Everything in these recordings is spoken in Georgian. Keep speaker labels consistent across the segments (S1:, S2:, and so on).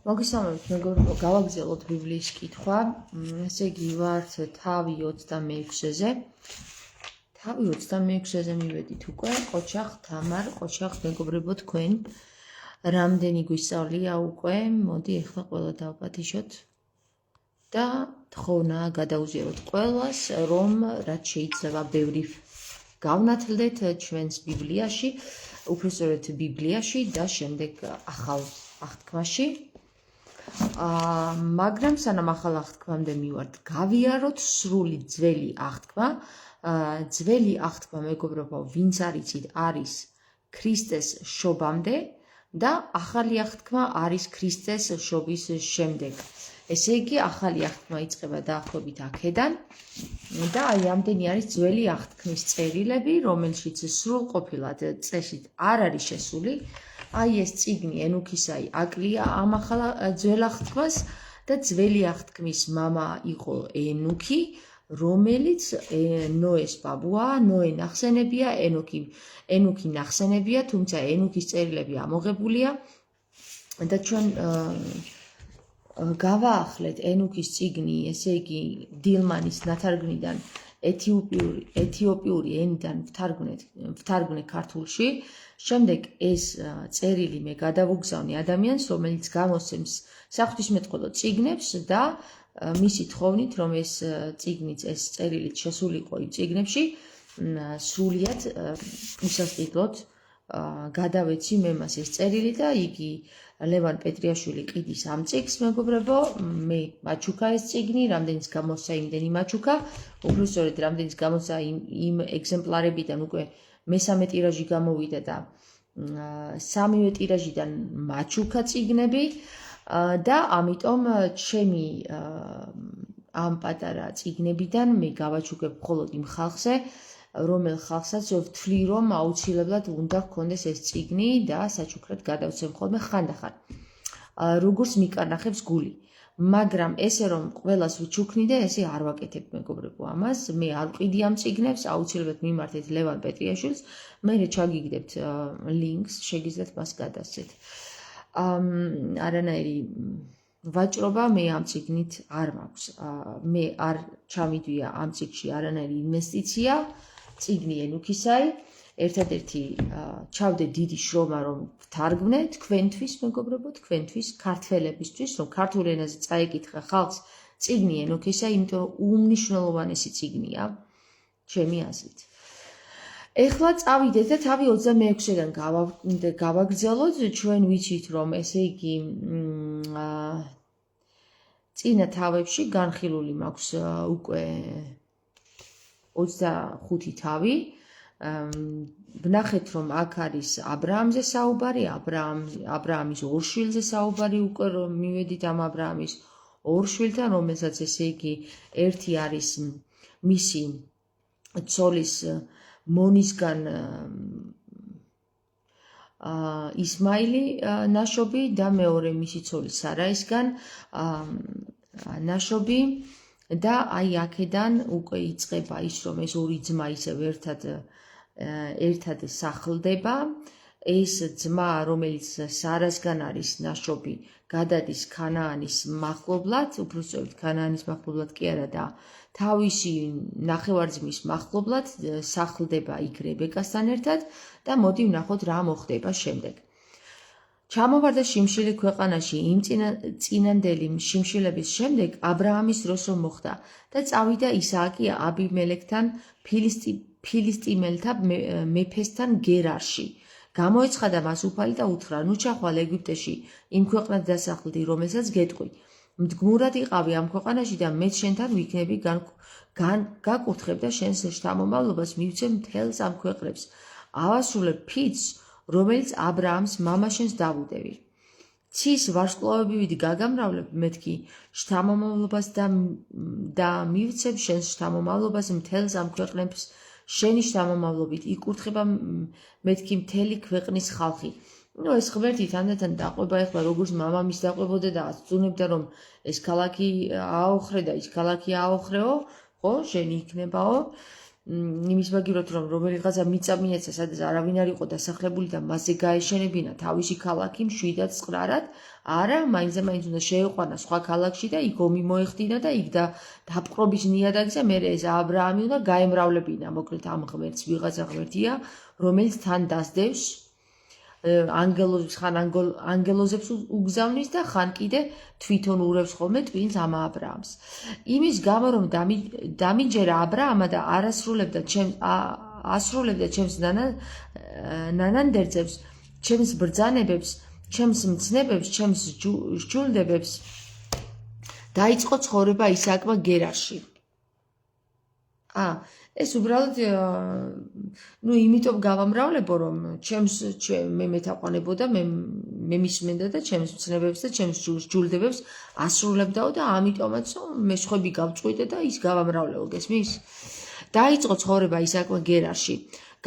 S1: მოგესალმებით, მეგობრებო, გავაგრძელოთ ბიბლიის კითხვა. ესე იგი, ვართ თავი 26-ზე. თავი 26-ზე მივედით უკვე. ყოჩახ, თამარ, ყოჩახ, მეგობრებო, თქვენ რამდენი გვისწავლია უკვე? მოდი ახლა ყველა დავპატიშოთ და თხოვნა გადაუზიაროთ ყველას, რომ რაც შეიძლება ბევრი გავნათლდეთ ჩვენს ბიბლიაში, უпростоრეთ ბიბლიაში და შემდეგ ახალ აღთქმაში. მაგრამ სანამ ახალ აღთქმამდე მივართ, გავიაროთ სრული ძველი აღთქმა. ძველი აღთქმა, მეგობრებო, ვინც არიცით, არის ქრისტეს შობამდე და ახალი აღთქმა არის ქრისტეს შობის შემდეგ. ესე იგი, ახალი აღთქმა იწყება დაახლოებით აქედან და აი ამდენი არის ძველი აღთქმის წერილები, რომელშიც სრულყოფილად წესით არ არის შესული. აი ეს წიგნი ენუქისაი აკლია ამ ახალ ძველ აღთქმას და ძველი აღთქმის მამა იყო ენუქი, რომელიც ნოეს ბაბუაა, ნოე ნახსენებია, ენუქი ნახსენებია, თუმცა ენუქის წერილები ამოღებულია და ჩვენ გავაახლეთ ენუქის წიგნი, ესე იგი დილმანის ნათარგმნიდან ეთიოპიური ენიდან ვთარგმნე ქართულში. შემდეგ ეს წერილი მე გადავუგზავნე ადამიანს, რომელიც გამოსცემს საღვთისმეტყველო წიგნებს და მისი თხოვნით, რომ ეს წიგნიც, ეს წერილიც შესულიყო იმ წიგნებში, სრულიად უსასყიდლოდ გადავეცი მე მას ეს წერილი და იგი ლევან პეტრიაშვილი ყიდის ამ წიგნს, მეგობრებო, მე მაჩუქა ეს წიგნი, რამდენიც გამოსცა იმდენი მაჩუქა, უბრალოდ რამდენიც გამოსცა იმ ეგზემპლარებიდან უკვე მესამე ტირაჟი გამოვიდა და სამივე ტირაჟიდან მაჩუქა წიგნები და ამიტომ ჩემი ამ პატარა წიგნებიდან მე გავაჩუქებ მხოლოდ იმ ხალხზე, რომელ ხალხსაც ვთვლი, რომ აუცილებლად უნდა ჰქონდეს ეს წიგნი და საჩუქრად გადავცემ ხოლმე ხანდახან. როგორც მიკარნახებს გული. მაგრამ ესე რომ ყველას ვჩუქნი და ესე არ ვაკეთებ, მეგობრებო, ამას. მე არ ვყიდი ამ წიგნებს, აუცილებლად მიმართეთ ლევან პეტრიაშვილს, მე ჩაგიგდებთ ლინკს, შეგიძლიათ მას გადასცეთ. არანაირი ვაჭრობა მე ამ წიგნით არ მაქვს. მე არ ჩამიდვია ამ წიგნში არანაირი ინვესტიცია, წიგნი ენუქისაი. ერთადერთი ჩავდე დიდი შრომა, რომ ვთარგმნე თქვენთვის, მეგობრებო, თქვენთვის, ქართველებისთვის, რომ ქართულ ენაზე წაეკითხა ხალხს წიგნი ენუქისა, იმიტომ რომ უმნიშვნელოვანესი წიგნია, ჩემი აზრით. ეხლა წავიდეთ და თავი 26-დან გავაგრძელოთ, ჩვენ ვიცით, რომ ესე იგი წინა თავებში განხილული მაქვს უკვე 25 თავი. ვნახეთ, რომ აქ არის აბრაამზე საუბარი, აბრაამის ორ შვილზე საუბარი, უკვე რომ მივედით ამ აბრაამის ორ შვილთან, რომელსაც ესე იგი ერთი არის მისი ცოლის მონისგან ისმაილი ნაშობი და მეორე მისი ცოლის სარაისგან ნაშობი და აი აქედან უკვე იწყება ის, რომ ეს ორი ძმა ისევ ერთად სახლდება. ეს ძმა, რომელიც სარასგან არის ნაშობი, გადადის ქანაანის მახლობლად, უბრალოდ ქანაანის მახლობლად კი არა და თავისი ნახევარძმის მახლობლად სახლდება იქ რებეკასთან ერთად და მოდი ვნახოთ რა მოხდება შემდეგ. ჩამოვარდა შიმშილი ქვეყანაში იმ წინანდელი შიმშილების შემდეგ აბრაამის დროს რომ მოხდა და წავიდა ისააკი აბიმელექთან ფილისტიმელთა მეფესთან გერარში. გამოეცხადა მას უფალი და უთხრა, ნუ ჩახვალ ეგვიპტეში იმ ქვეყნად დასახლდი, რომელსაც გეტყვი. მდგმურად იყავი ამ ქვეყანაში და მეც შენთან ვიქნები, გაკურთხებ და შენს შთამომავლობას მივცემ მთელს ამ ქვეყნებს. ავასრულებ ფიცს, რომელიც აბრაამს მამაშენს დავუდევი. ცის ვარსკვლავები გაგამრავლებ, მეთქი შთამომავლობას და მივცემ შენს შთამომავლობას მთელს ამ ქვეყნებს შენი შთამომავლობით იკურთხება მეთქი მთელი ქვეყნის ხალხი. ეს ღმერთი თანდათან დაყვება, ეხლა როგორც მამამის დაყვებოდა და აწუნებდა, რომ ეს ქალაქი აოხრე და ის ქალაქი აოხრეო, ხო, შენი იქნებაო. იმის მაგივრად რომ რომელიღაცა მიწა მიეცა სადაც არავინ არ იყო დასახლებული და მასზე გაეშენებინა თავისი ქალაქი მშვიდად წყნარად არა მაინც უნდა შეეყვანა სხვა ქალაქში და იქ ომი მოეხდინა და იქ დაპყრობის ნიადაგზე მე ეს ა ブラ ამი უნდა გაემრავლებინა მოკლედ ამ ღმერთს ვიღაცა ღმერთია რომელიც თან დასდევს ანგელოზებს ხან ანგელოზებს უგზავნის და ხან კიდე თვითონ ურევს ხოლმე ტვინს ამ ა ブラ ამს იმის გამო რომ დამიჯერა ა ブラ ამა და ასრულებდა ჩემს ნანანდერძებს ჩემს ბრძანებებს ჩემს მცნებებს ჩემს სჯულდებებს დაიწყო ცხოვრება ისააკმა გერარში ეს უბრალოდ იმიტომ გავამრავლებო რომ მე მეთაყვანებოდა მე მისმენდა და ჩემს მცნებებს და ჩემს სჯულდებებს ასრულებდაო და ამიტომაც მე სხვები გავწყვიტე და ის გავამრავლებო გესმის დაიწყო ცხოვრება ისააკმა გერარში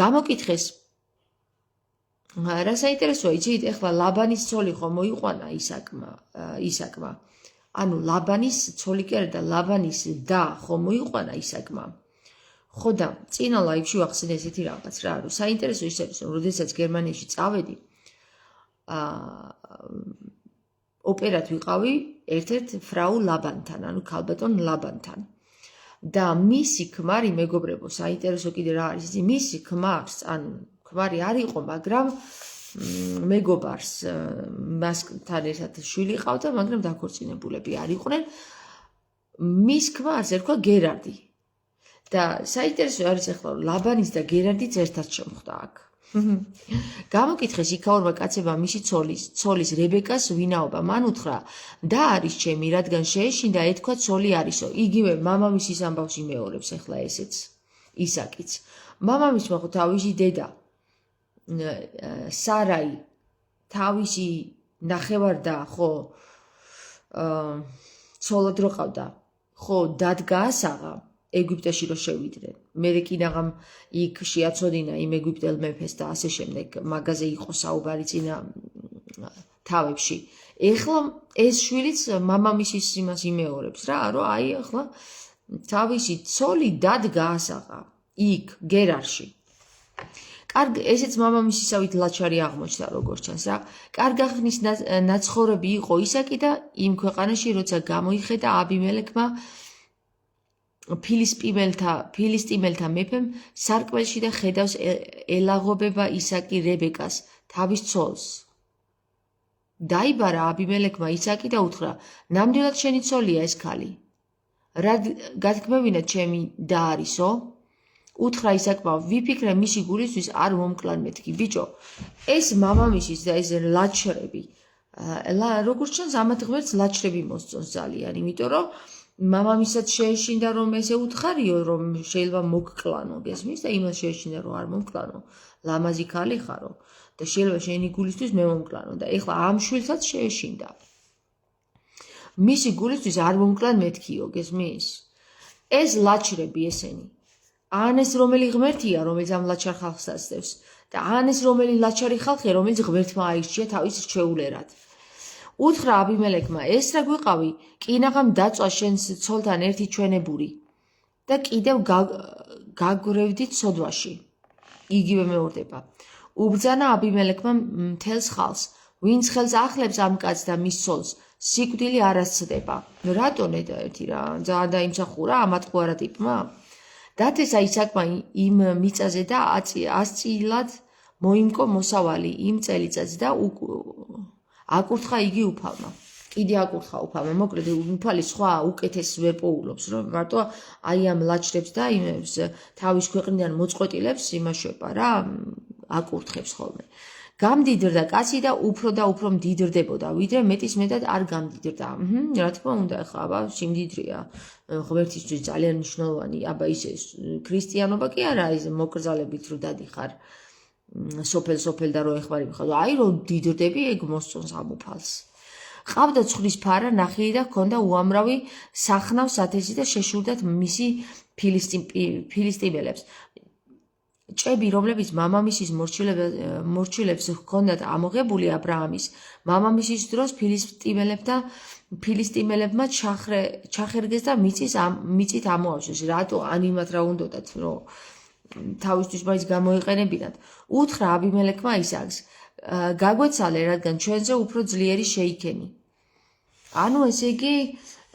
S1: გამოკითხეს რა საინტერესოა იცით ეხლა ლაბანის ცოლი ხო მოიყვანა ისააკმა ანუ ლაბანის ცოლი კი არა და ლაბანის და ხო მოიყვანა ისააკმა ხო და წინა ლაივში ვახსენე ესეთი რაღაც რა რომ საინტერესო ის არის რომ როდესაც გერმანიაში წავედი ოპერად ვიყავი ერთ-ერთ ფრაუ ლაბანთან ანუ ქალბატონ ლაბანთან და მისი ქმარი მეგობრებო საინტერესო კიდე რა არის იცი მისი ქმარს ანუ ქმარი არ იყო მაგრამ მეგობარს მასთან ერთად შვილი ყავდა მაგრამ დაქორწინებულები არ იყვნენ მის ქმარს ერქვა გერარდი და საინტერესო არის ახლა ლაბანის და გერარდიც ერთად შემხვდა აქ გამოკითხეს იქაურმა კაცებმა მისი ცოლის რებეკას ვინაობა მან უთხრა და არის ჩემი რადგან შეეშინდა ეთქვა ცოლი არისო იგივე მამამისის ამბავს იმეორებს ახლა ესეც ისაკიც მამამისმა ხო თავისი დედა სარაი თავისი ნახევარდა ხო ცოლად რო ყავდა ხო დადგა ასაღა ეგვიპტეში რო შევიდნენ მერე კიდაღამ იქ შეაცოდინა იმ ეგვიპტელ მეფეს და ასე შემდეგ მაგაზე იყო საუბარი წინა თავებში ეხლა ეს შვილიც მამამისის იმას იმეორებს რა რომ აი ახლა თავისი ცოლი დადგა ასაღა იქ გერარში კარგ ესეც მამამისისავით ლაჩარი აღმოჩნდა როგორც ჩანს რა კარგახნის ნაცხოვრები იყო ისაკი და იმ ქვეყანაში როცა გამოიხედა აბიმელექმა ფილისტიმელთა მეფემ სარკმელში და ხედავს ელაღობება ისაკი რებეკას თავის ცოლს დაიბარა აბიმელექმა ისაკი და უთხრა ნამდვილად შენი ცოლია ეს ქალი რა გათქმევინა ჩემი და არისო უთხრა ისაკმა ვიფიქრე მისი გულისთვის არ მომკლან მეთქი ბიჭო ეს მამამისის და ეს ლაჩრები როგორც ჩანს ამათ ღმერთს ლაჩრები მოსწონს ძალიან იმიტომ რომ მამამისაც შეეშინდა რომ ესე უთხარიო რომ შეიძლება მოგკლანო გესმის და იმას შეეშინდა რომ არ მომკლანო ლამაზი ქალი ხარო და შეიძლება შენი გულისთვის მე მომკლანო და ეხლა ამ შვილსაც შეეშინდა მისი გულისთვის არ მომკლან მეთქიო გესმის ეს ლაჩრები ესენი ან ეს რომელი ღმერთია რომელიც ამ ლაჩარ ხალხს ასდევს და ან ეს რომელი ლაჩარი ხალხია რომელიც ღმერთმა აირჩია თავის რჩეულერად უთხრა აბიმელექმა ეს რა გვიყავი კინაღამ დაწვა შენს ცოლთან ერთი ჩვენებური და კიდევ გაგვრევდით სოდვაში იგივე მეორდება უბრძანა აბიმელექმა მთელს ხალხს ვინც ხელს ახლებს ამ კაცს და მის ცოლს სიკვდილი არ ასწდება რატო ნეტა ერთი რა ძალიან დაიმსახურა ამატყუ არა ტიპმა დათესა ისაკმა იმ მიწაზე და ასწილად მოიმკო მოსავალი იმ წელიწადს და აკურთხა იგი უფალმა კიდე აკურთხა უფალმა მოკლედ უფალი სხვა უკეთეს ვერ პოულობს რომ მარტო აი ამ ლაჩრებს და იმებს თავის ქვეყნიდან მოწყვეტილებს იმაშვება რა აკურთხებს ხოლმე გამდიდრდა კაცი და უფრო მდიდრდებოდა ვიდრე მეტის მეტად არ გამდიდრდა რა თქმა უნდა ხა აბა სიმდიდრეა ღმერთისთვის ძალიან მნიშვნელოვანი აბა ისე ქრისტიანობა კი არა ის მოკრძალებით რო დადიხარ სოფელ და რო ეხმარი ხარ აი რო დიდრდები ეგ მოსწონს ამ უფალს ყავდა ცხრის ფარა ნახირი და ჰქონდა უამრავი სახნავ სათესი და შეშურდათ მისი ფილისტიმელებს ჭები, რომლებიც მამამისის მორჩილებს ჰქონდათ ამოღებული აბრაამის მამამისის დროს ფილისტიმელებმა ჩახერგეს და მიწით ამოავსეს. რატო ანიმათ რა უნდათ, რომ თავისთვის მაინც გამოეყენებინათ. უთხრა აბიმელექმა ისააკს, გაგვეცალე, რადგან ჩვენზე უფრო ძლიერი შეიქენი. ანუ ესე იგი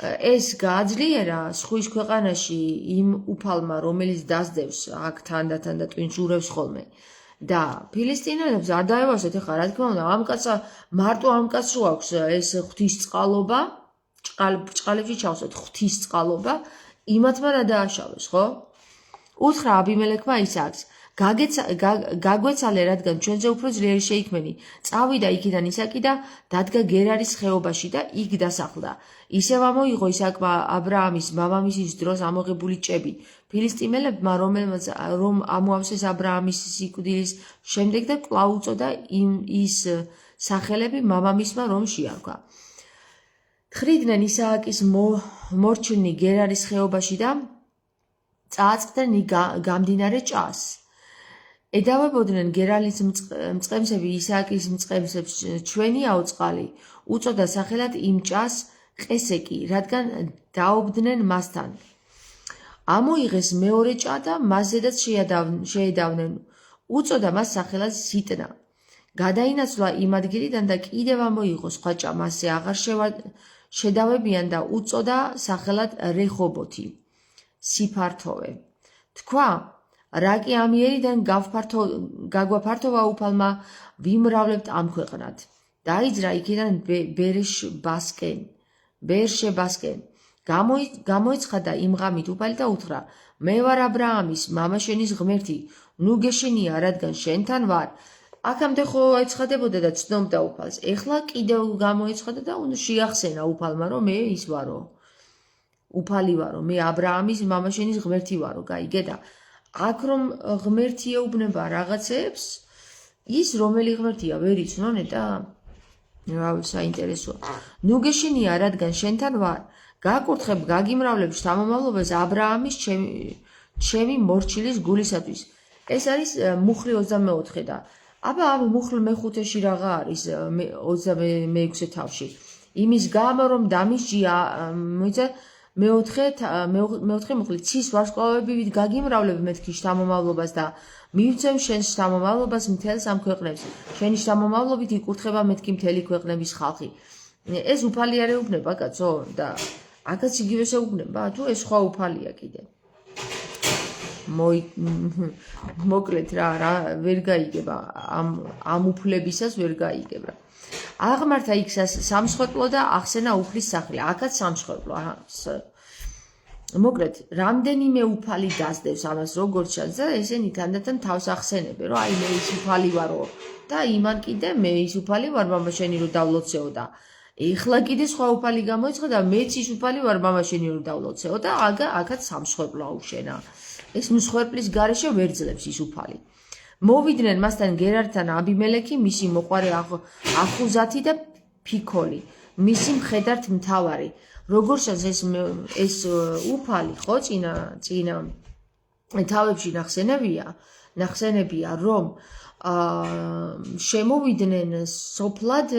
S1: ეს გააძლიერა სხვის ქვეყანაში იმ უფალმა, რომელიც დასდევს აქ თანდათან და ტვინს ურევს ხოლმე. და ფილისტინელებს არ დაევასეთ ახლა, რა თქმა უნდა, მარტო ამ კაცს რო აქვს ეს ღვთისწყალობა, ბრჭყალებში ჩავსვათ ღვთისწყალობა, იმათმა რა დააშავეს, ხო? უთხრა აბიმელექმა ისააკს, გაგვეცალე, რადგან ჩვენზე უფრო ძლიერი შეიქმენი. წავიდა იქიდან ისაკი და დადგა გერარის ხეობაში და იქ დასახლდა. ისევ ამოიღო ისააკმა აბრაამის მამამისის დროს ამოღებული ჭები ფილისტიმელებმა, რომ ამოავსეს აბრაამის სიკვდილის შემდეგ და კვლავ უწოდა ის სახელები მამამისმა, რომ შეარქვა. თხრიდნენ ისააკის მორჩილნი გერარის ხეობაში და წააწყდნენ გამდინარე ჭას. ედავებოდნენ გერალის მწყემსები ისააკის მწყემსებს ჩვენიაო წყალი, უწოდა სახელად იმ ჭას ყესეკი, რადგან დაობდნენ მასთან. ამოიღეს მეორე ჭა და მასზედაც შეედავნენ, უწოდა მას სახელად სიტნა. გადაინაცვლა იმ ადგილიდან და კიდევ ამოიღო სხვა ჭა, მასზე აღარ შედავებიან და უწოდა სახელად რეჰობოთი, სიფართოვე. თქვა, რა კი ამიერიდან გაგვაფართოვა უფალმა, ვიმრავლებთ ამ ქვეყნად. დაიძრა იქიდან ბერშებასკენ. გამოიცხადა იმ ღამით უფალი და უთხრა, მე ვარ აბრაამის მამაშენის ღმერთი, ნუ გეშენია, რადგან შენთან ვარ. აქამდე ხო ეცხადებოდა და ცნობდა უფალს. ეხლა კიდევ გამოეცხადა და შეახსენა უფალმა, რომ მე ის ვარო. უფალი ვარო, მე აბრაამის მამაშენის ღმერთი ვარო, გაიგე და აქ რომ ღმერთი ეუბნება რაღაცებს, ის რომელი ღმერთია, ვერ იცნონ და რავი, საინტერესოა. ნუ გეშენია, რადგან შენთან ვარ. გაკურთხებ, გაგიმრავლებ შთამომავლობას აბრაამის ჩემი მორჩილის გულისათვის. ეს არის მუხლი 24 და აბა ამ მუხლ მეხუთეში რაღა არის 26 თავში. იმის გამო რომ დამისჯია, მეოთხე მუხლი ცის ვარსკვლავები ვით გაგიმრავლებ მეთქი შთამომავლობას და მივცემ შენს შთამომავლობას მთელს ამ ქვეყნებს. შენი შთამომავლობით იკურთხება მეთქი მთელი ქვეყნების ხალხი. ეს უფალი არ ეუბნება, კაცო, და აქაც იგივეს ეუბნება, თუ ეს სხვა უფალია კიდე. მოკლედ რა ვერ გაიგება ამ უფლებისას ვერ გაიგება. აღმართა იქ სამსხვერპლო და ახსენა უფლის სახლი. აქაც სამსხვერპლო. მოკლედ, რამდენიმე უფალი დასდევს ამას როგორც ჩანს და ესენი თანდათან თავს ახსენებენ, რომ აი მე ის უფალი ვარო და იმან კიდე მე ის უფალი ვარ, მამა შენი რომ დავლოცეო და ეხლა კიდე სხვა უფალი გამოიცხა და მეც ის უფალი ვარ, მამა შენი რომ დავლოცეო და აქაც სამსხვერპლო აუშენა. ეს მსხვერპლის გარეშე ვერ ძლებს ის უფალი. მოვიდნენ მასთან გერართან აბიმელექი, მისი მოყვარე ახუზათი და ფიქოლი, მისი მხედართ მთავარი. როგორ შანს ეს უფალი, ხო, წინა თავებში ნახსენებია, რომ შემოვიდნენ სოფლად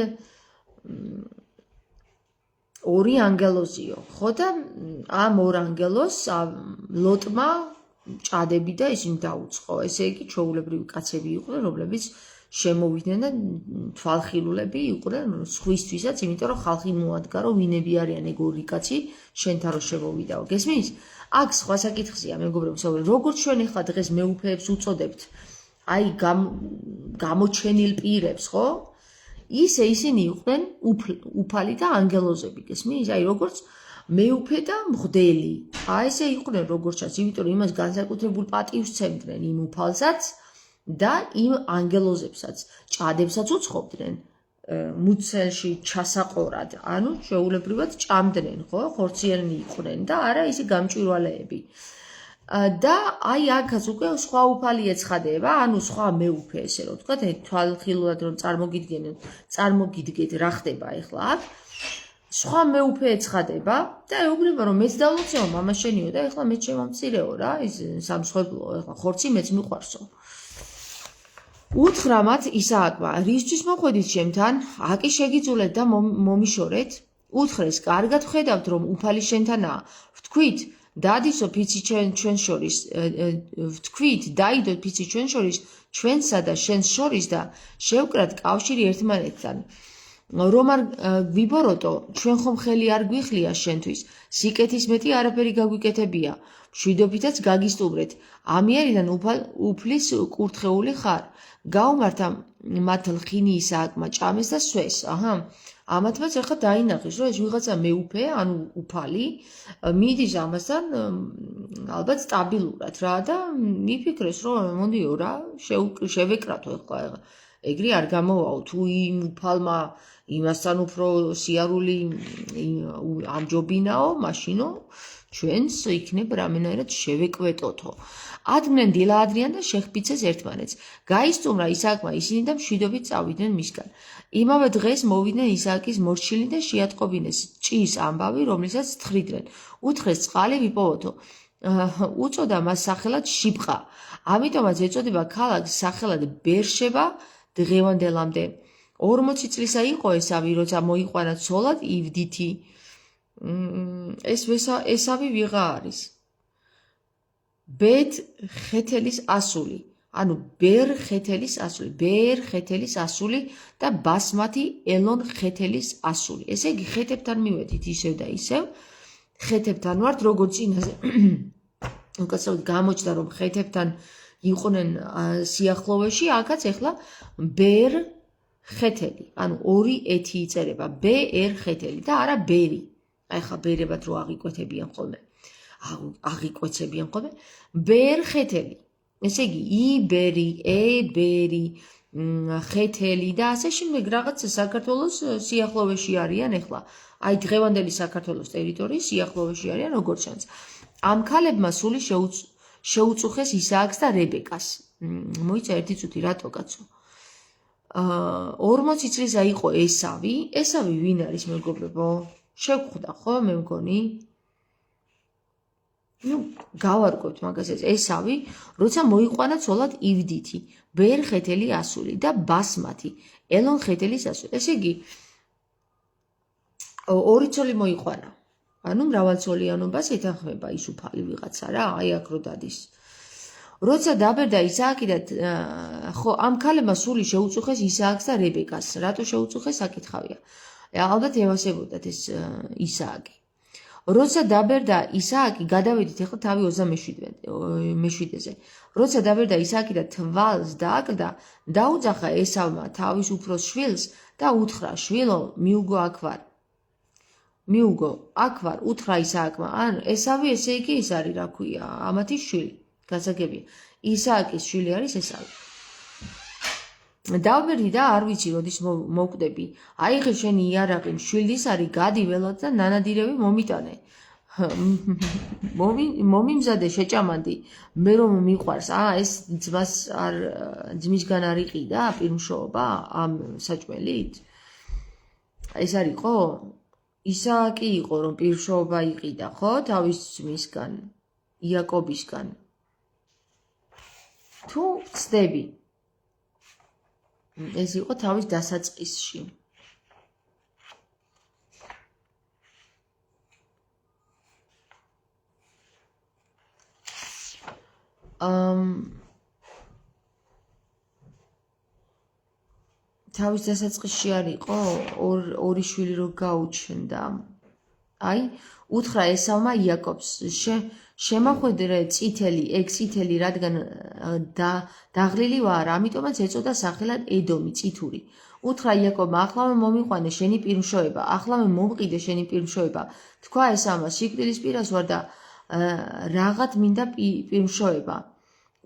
S1: ორი ანგელოზიო, ხო და ამ ორ ანგელოზს ლოტმა ჭადები და ისინი დაუწყო. ესე იგი, ჩვეულებრივი კაცები იყვნენ, რომლებიც შემოვიდნენ და თვალხილულები იყვნენ სხვისთვისაც, იმიტომ რომ ხალხი მოადგა, რომ ვინები არიან ეგ ორი კაცი, შენთან რომ შემოვიდაო. გესმის? აქ სხვა საკითხია, მეგობრებო, როგორც ჩვენ ახლა დღეს მეუფეებს უწოდებთ, აი გამოჩენილ პირებს, ხო? ისე ისინი იყვნენ უფალი და ანგელოზები, გესმის? აი როგორც მეუფე და მღვდელი. აი ესე იყვნენ როგორც ჩანს, იმიტომ რომ იმას განსაკუთრებულ პატივს სცემდნენ იმ უფალსაც და იმ ანგელოზებსაც, ჭადებსაც უცხობდნენ მუცელში ჩასაყორად. ანუ შეულებრივად ჭამდნენ, ხო? ხორციელნი იყვნენ და არა ისე გამჭვირვალეები. და აი აქაც უკვე სხვა უფალი ეცხადება, ანუ სხვა მეუფე, ესე რომ ვთქვათ, თვალხილულად რომ წარმოგიდგეთ რა ხდება ახლა აქ. სხვა მეუფე ეცხადება და ეუბნება, რომ მეც დავლოცეო, მამა შენიო და ეხლა მეც შემომწირეო რა, ის სამსხვერპლო, ეხლა ხორცი მეც მიყვარსო. უთხრა მათ ისააკმა, რისთვის მოხვედით ჩემთან? აკი შეგიძულეთ და მომიშორეთ? უთხრეს, კარგად ვხედავთ, რომ უფალი შენთანაა. ვთქვით, დადისო ფიცი ჩვენ შორის, ვთქვით, დაიდო ფიცი ჩვენ შორის, ჩვენსა და შენს შორის და შევკრათ კავშირი ერთმანეთთან. რომ არ გვიბოროტო, ჩვენ ხომ ხელი არ გვიხლია შენთვის, სიკეთის მეტი არაფერი გაგვიკეთებია, მშვიდობითაც გაგისტუმრეთ, ამიერიდან უფლის კურთხეული ხარ. გაუმართა მათ ლხინი ისააკმა ჭამეს და სვეს. ამათმაც ახლა დაინახეს, რომ ეს ვიღაცა მეუფე, ანუ უფალი, მიდის ამასთან ალბათ სტაბილურად რა და მიფიქრეს, რომ მონდიო რა, შევეკრათო ახლა ეგრე არ გამოვაო თუ იმ უფალმა იმასთან უფრო სიარული ამჯობინაო, მაშინო ჩვენს იქნებ რამენაირად შევეკვეტოთო. ადგნენ დილა ადრიან და შეჰპიცეს ერთმანეთს. გაისტუმრა ისააკმა ისინი და მშვიდობით წავიდნენ მისგან. იმავე დღეს მოვიდნენ ისააკის მორჩილი და შეატყობინეს ჭის ამბავი, რომლისაც თხრიდნენ. უთხრეს წყალი ვიპოვოთო. უწოდა მას სახელად შიბყა. ამიტომაც ეწოდება ქალაქს სახელად ბერშება დღევანდელამდე. 40 წლისა იყო ესავი, როცა მოიყვანა ცოლად ივდითი. ესავი ვიღა არის? ბეთ ხეთელის ასული, ანუ ბერ ხეთელის ასული და ბასმათი ელონ ხეთელის ასული. ესე იგი ხეთებთან მივედით ისევ და ისევ. ხეთებთან ვართ, როგორც წინაზე. უკაცრავად გამოჩნდა, რომ ხეთებთან იყვნენ სიახლოვეში, აქაც ახლა ბერ ხეთელი, ანუ ორი ეთი იწერება, ბერ ხეთელი და არა ბერი. ახლა ბერებად რო აღიკვეთებიან ხოლმე. ბერ ხეთელი. ესე იგი იბერი, ებერი, ხეთელი და ასე შემდეგ რაღაც საქართველოს სიახლოვეში არიან ახლა. აი დღევანდელი საქართველოს ტერიტორიის სიახლოვეში არიან როგორც ჩანს. ამ ქალებმა სული შეუწუხეს ისააკს და რებეკას. მოიცა ერთი წუთი რატო კაცო? 40 წლისა იყო ესავი. ესავი ვინ არის მეგობრებო? შევხვდა ხო მე მგონი? გავარკვევთ მაგასაც. ესავი, როცა მოიყვანა ცოლად ივდითი, ბერ ხეთელი ასული და ბასმათი, ელონ ხეთელის ასული. ესე იგი, ორი ცოლი მოიყვანა. ანუ მრავალცოლიანობას ეთანხმება ის უფალი ვიღაცა რა, აი აქ რო დადის. როცა დაბერდა ისააკი და ხო ამ ქალებმა სული შეუწუხეს ისააკს და რებეკას. რატო შეუწუხეს საკითხავია. ალბათ ევასებოდათ ეს ისააკი. როცა დაბერდა ისააკი, გადავედით ახლა თავი 27-ზე. როცა დაბერდა ისააკი და თვალს დააკლდა, დაუძახა ესავმა თავის უფროს შვილს და უთხრა, შვილო, მიუგო აქ ვარ. უთხრა ისააკმა, ან ესავი ესე იგი ის არის, რა ქვია, ამათი შვილი. გასაგებია. ისააკის შვილი არის ესავი. დავბერდი და არ ვიცი როდის მოვკვდები. აიღე შენი იარაღი, მშვილდის არის, გადი ველად და ნანადირევი მომიტანე. მომიმზადე შეჭამანდი, მე რომ მიყვარს. ეს ძმისგან არ იყიდა პირმშოობა ამ საჭმელით? ეს არისო? ისააკი იყო რომ პირმშოობა იყიდა, ხო? თავის ძმისგან, იაკობისგან. თუ ვწდები ეს იყო თავის დასაწყისში. თავის დასაწყისში არ იყო ორი შვილი რო გაუჩნდა. აი, უთხრა ესავმა იაკობს, შემახვედრე წითელი, ეგ წითელი, რადგან დაღლილი ვარ, ამიტომაც ეწოდა სახელად ედომი, წითური. უთხრა იაკობმა, ახლავე მომიყვანე შენი პირმშოება, ახლავე მომყიდე შენი პირმშოება. თქვა ესავმა, სიკვდილის პირას ვარ და რაღაც მინდა პირმშოება.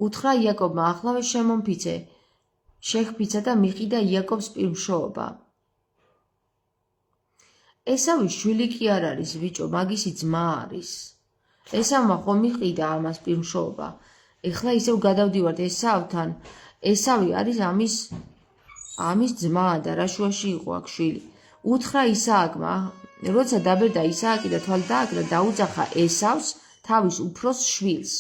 S1: უთხრა იაკობმა, ახლავე შემომფიცე, შეჰფიცა და მიყიდა იაკობს პირმშოობა. ესავი შვილი კი არ არის, ბიჭო, მაგისი ძმა არის. ესავმა ხომ მიყიდა ამას პირმშოობა. ეხლა ისევ გადავდივართ ესავთან. ესავი არის ამის ძმა და რა შუაში იყო აქ შვილი. უთხრა ისააკმა, როცა დაბერდა ისააკი და თვალ დააკლდა, დაუძახა ესავს თავის უფროს შვილს.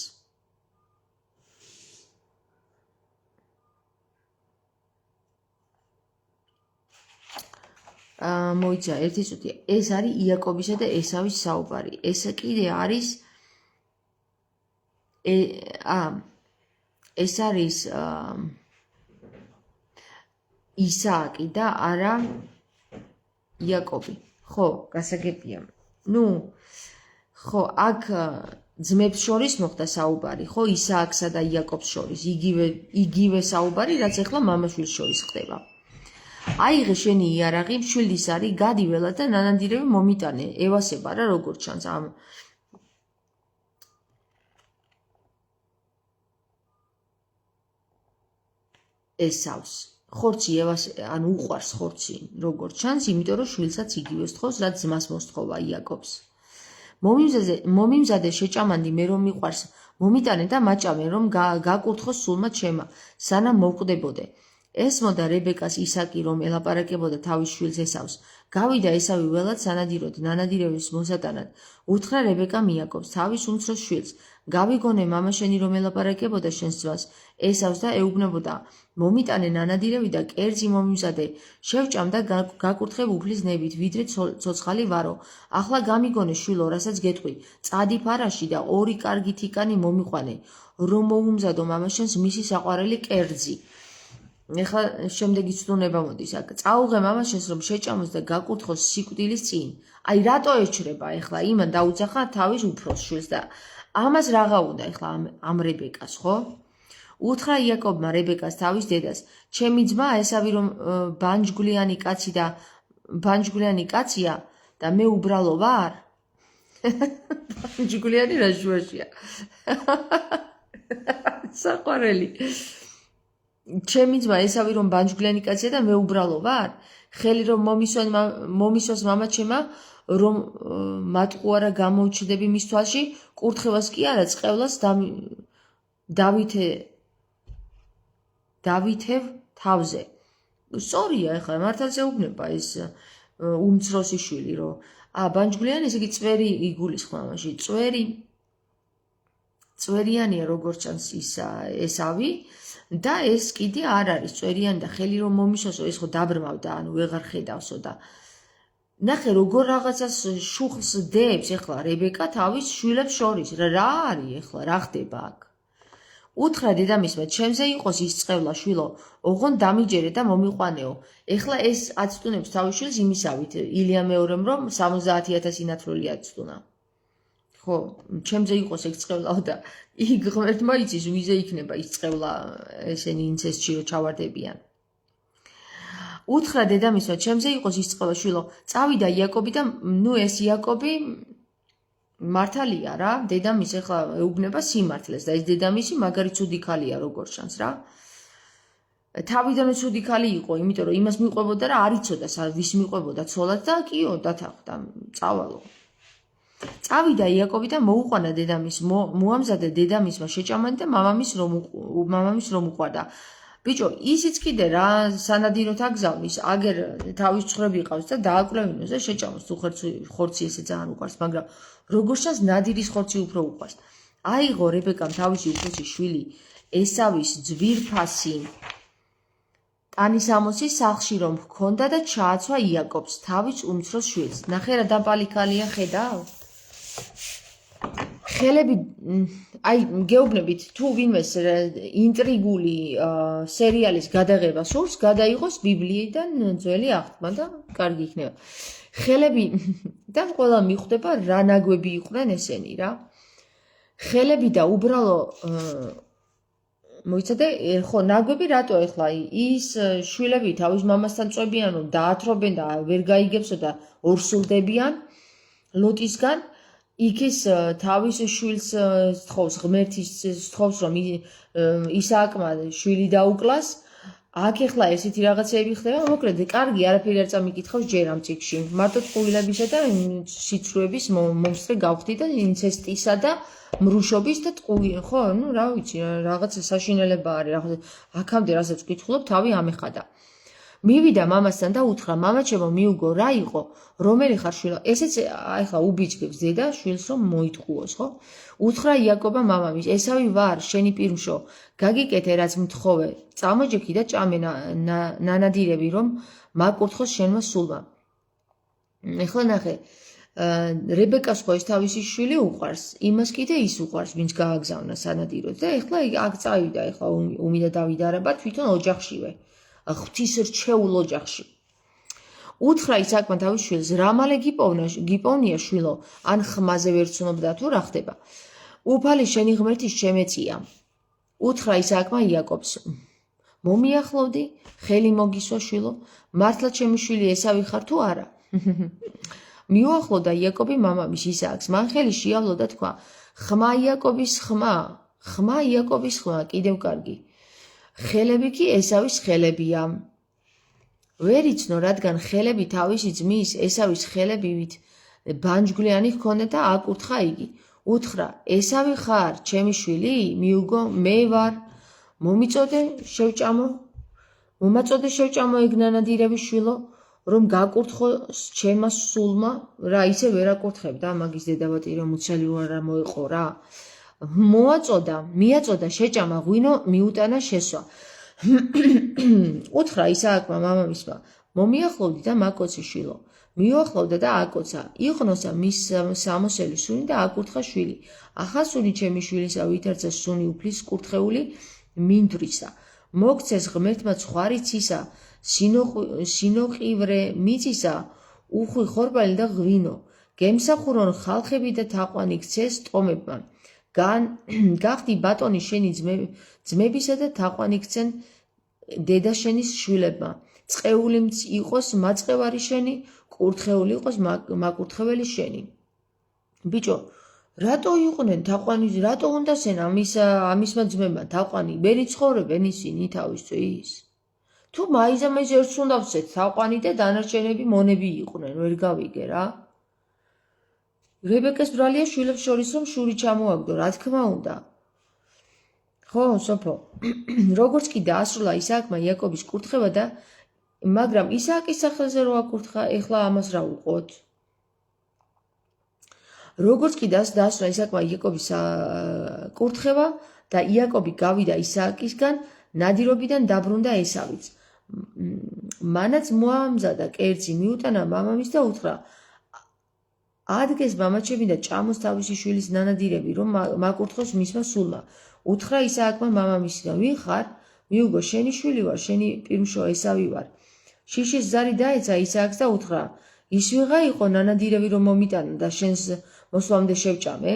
S1: მოიცა ერთი წუთი. ეს არის იაკობისა და ესავის საუბარი. ეს კიდე არის ეს არის ისააკი და არა იაკობი. ხო, გასაგებია. ხო, აქ ძმებს შორის მოხდა საუბარი, ხო, ისააკსა და იაკობს შორის. იგივე საუბარი, რაც ახლა მამაშვილს შორის ხდება. აიღე შენი იარაღი, მშვილდის არი, გადი ველად და ნანადირები მომიტანე, ევასება რა როგორც ჩანს ამ ესავს. ხორცი ანუ უყვარს ხორცი როგორც ჩანს, იმიტომ რომ შვილსაც იგივე სთხოვს, რაც ძმას მოსთხოვა იაკობს. მომიმზადე შეჭამანდი მე რომ მიყვარს, მომიტანე და მაჭამე რომ გაკურთხოს სულმა ჩემა, სანამ მოვკვდებოდე. ესმოდა რებეკას ისაკი რომ ელაპარაკებოდა თავის შვილს ესავს. გავიდა ესავი ველად სანადიროდ, ნანადირების მოსატანად. უთხრა რებეკამ იაკობს, თავის უმცროს შვილს. გავიგონე მამა შენი რომ ელაპარაკებოდა შენს ძმას ესავს და ეუბნებოდა, მომიტანე ნანადირები და კერძი მომიმზადე, შევჭამ და გაკურთხებ უფლის ნებით, ვიდრე ცოცხალი ვარო. ახლა გამიგონე შვილო, რასაც გეტყვი, წადი ფარაში და 2 კარგი თიკანი მომიყვანე, რომ მოუმზადო მამა შენს მისი საყვარელი კერძი. ეხლა შემდეგი ცდუნება მოდის აქ. წაუღე მამაშენს რომ შეჭამოს და გაკურთხოს სიკვდილის წინ. აი რატო ეჩრება ეხლა იმან დაუძახა თავის უფროს შვილს და ამას რაღაცა უნდა ეხლა ამ რებეკას, ხო? უთხრა იაკობმა რებეკას თავის დედას, ჩემი ძმა ესავი რომ ბანჯგვლიანი კაცია და მე უბრალო ვარ? ბანჯგვლიანი რა შუაშია? საყვარელი. ჩემი ძმა ესავი რომ ბანჯგვლიანი კაცია და მე უბრალო ვარ? ხელი რომ მომისვას მამა ჩემა რომ მატყუარა გამოუჩდები მის თვალში, კურთხევას კი არა წყევლას დავითევ თავზე. სწორია, ეხლა მართალს ეუბნება ეს უმცროსი შვილი, რომ ბანჯგვლიანი, ესე იგი წვერი იგულისხმება მაშინ. წვერიანია როგორც ჩანს ესავი და ეს კიდე არ არის წვერიანი და ხელი რომ მომისვასო, ეს ხო დაბრმავდა, ანუ ვეღარ ხედავსო და ნახე როგორ რაღაცას შუხს დებს ეხლა რებეკა თავის შვილებს შორის. რა არის ეხლა, რა ხდება აქ? უთხრა დედამისმა, ჩემზე იყოს ის წყევლა შვილო, ოღონ დამიჯერე და მომიყვანეო. ეხლა ეს აცტუნებს თავის შვილს იმისავით, ილია მეორემ რომ 70,000 ინათლული აცტუნა. ხო, ჩემზე იყოს ეგ წყევლაო და იქ ღმერთმა იცის ვიზე იქნება ის წყევლა, ესენი ინცესტში რო ჩავარდებიან. უთხრა დედამისმა, ჩემზე იყოს ის წყევლა შვილო, წავიდა იაკობი და ეს იაკობი მართალია რა, დედამის ეხლა ეუბნება სიმართლეს და ეს დედამისი მაგარი ცუდი ქალია როგორც ჩანს რა. თავიდანვე ცუდი ქალი იყო, იმიტომ რომ იმას მიყვებოდა რა არ იცოდა ვის მიყვებოდა ცოლად და კიო დათანხმდა, წავალო. წავიდა იაკობი და მოუყვანა დედამის, მოამზადა დედამისმა შეჭამანი და მამამის რომ უყვარდა. ბიჭო, ისიც კიდე რა სანადიროთ აგზავნის, აგერ თავის ცხრები ყავს და დააკვლევინოს და შეჭამოს თუ ხორცი ესე ძალიან უყვარს, მაგრამ როგორც ჩანს ნადირის ხორცი უფრო უყვარს. აიღო რებეკამ თავისი უფროსი შვილი ესავის ძვირფასი ტანისამოსი სახლში რომ ჰქონდა და ჩააცვა იაკობს თავის უმცროს შვილს. ნახე რა დაბალი ქალია, ხედავ? ხელები, აი გეუბნებით, თუ ვინმეს ინტრიგული სერიალის გადაღება სურს, გადაიღოს ბიბლიიდან ძველი აღთქმა და კარგი იქნება. ხელები და ყველა მიხვდება რა ნაგვები იყვნენ ესენი რა. ხელები და უბრალო მოიცადე, ხო, ნაგვები რატო ეხლა ის შვილები თავის მამასთან წვებიან რომ დაათრობენ და ვერ გაიგებსო და ორსულდებიან ლოტისგან. იქ ის თავის შვილს სთხოვს, ღმერთის სთხოვს რომ ისააკმა შვილი დაუკლას. აქ ეხლა ესეთი რაღაცეები ხდება, მოკლედ კარგი, არაფერი არ წამიკითხავს ჯერ ამ წიგნში. მარტო ტყუილებისა და სიცრუების მომსწრე გავხდი და ინცესტისა და მრუშობის და ხო, ну რა ვიცი, რაღაც საშინელება არის, რაღაც აქამდე რასაც ვკითხულობ, თავი ამეხადა. მივიდა მამასთან და უთხრა, მამაჩემო, მიუგო, რა იყო, რომელი ხარ შვილო? ესეც ეხლა უბიჯგებს დედა შვილს რომ მოიტყუოს, ხო? უთხრა იაკობა მამამის, ესავი ვარ, შენი პირმშო, გაგიკეთე რაც მთხოვე, წამოჯექი და ჭამე ნანადირები რომ მაკურთხოს შენმა სულმა. ეხლა ნახე, რებეკას ხო ეს თავისი შვილი უყვარს, იმას კიდე ის უყვარს, ვინც გააგზავნა სანადიროდ და ეხლა აქ წავიდა, ეხლა უმიდა დავიდარება თვითონ ოჯახშივე, ღვთისრჩეულ ოჯახში. უთხრა ისააკმა თავის შვილს, რა მალე გიპოვნია შვილო, ან ხმაზე ვერ ცნობდა თუ რა ხდება. უფალი შენი ღმერთის შემეწია. უთხრა ისააკმა იაკობს, მომიახლოვდი, ხელი მოგისვა შვილო, მართლა ჩემი შვილი ესავი ხარ თუ არა? მიუახლოვდა იაკობი მამამის ისააკს, მან ხელი შეავლო და თქვა, ხმა იაკობის ხმა, კიდევ კარგი. ხელები კი ესავის ხელებია. ვერ იცნო, რადგან ხელები თავისი ძმის ესავის ხელებივით ბანჯგვლიანი ჰქონდა და აკურთხა იგი. უთხრა, ესავი ხარ, ჩემი შვილი? მიუგო, მე ვარ. მომაწოდე შევჭამო ეგ ნანადირების შვილო, რომ გაკურთხოს ჩემმა სულმა, რა ისე ვერ აკურთხებდა, მაგის დედავატირე მუცელი რა მოეყო რა. მიაწოდა შეჭამა ღვინო, მიუტანა შესვა. უთხრა ისააკმა მამამისმა, მომიახლოვდი და მაკოცი შვილო. მიუახლოვდა და აკოცა, იყნოსა მის სამოსელი სუნი და აკურთხა შვილი. ახლა სუნი ჩემი შვილისა, ვითარცა სუნი უფლის კურთხეული მინდვრისა. მოგცეს ღმერთმა ცხვარი ცისა, სინოყივრე მიწისა, უხვი ხორბალი და ღვინო. გემსახურონ ხალხები და თაყვანი გცეს ტომებმა. გახდი ბატონი შენი ძმებისა და თაყვანი გცენ დედა შენის შვილებმა. წყეული იყოს მაწყევარი შენი, კურთხეული იყოს მაკურთხეველი შენი. ბიჭო, რატო იყვნენ თაყვანი, რატო უნდა სენ ამისმა ძმებმა თაყვანი, ვერ იცხოვრებენ ისინი თავისთვის? თუ მაიზამაიზ ერთს უნდა ვცეთ თაყვანი და დანარჩენები მონები იყვნენ, ვერ გავიგე რა. რებეკას ბრალია შვილებს შორის რომ შური ჩამოაგდო, რა თქმა უნდა. ხო, სოფო. როგორც კი დაასრულა ისააკმა იაკობის კურთხევა და მაგრამ ისააკის სახელზე რო აკურთხა, ეხლა ამას რა უყოთ? როგორც კი დაასრულა ისააკმა იაკობის კურთხევა და იაკობი გავიდა ისააკისგან, ნადირობიდან დაბრუნდა ესავიც. მანაც მოამზადა კერძი, მიუტანა მამამის და უთხრა, ადგეს მამაჩემი და ჭამოს თავისი შვილის ნანადირები, რომ მაკურთხოს მისმა სულმა. უთხრა ისააკმა მამამისგან, ვინ ხარ? მიუგო, შენი შვილი ვარ, შენი პირმშო ესავი ვარ. შიშის ზარი დაეცა ისააკს და უთხრა, ის ვიღა იყო ნანადირები რომ მომიტანა და შენს მოსვლამდე შევჭამე?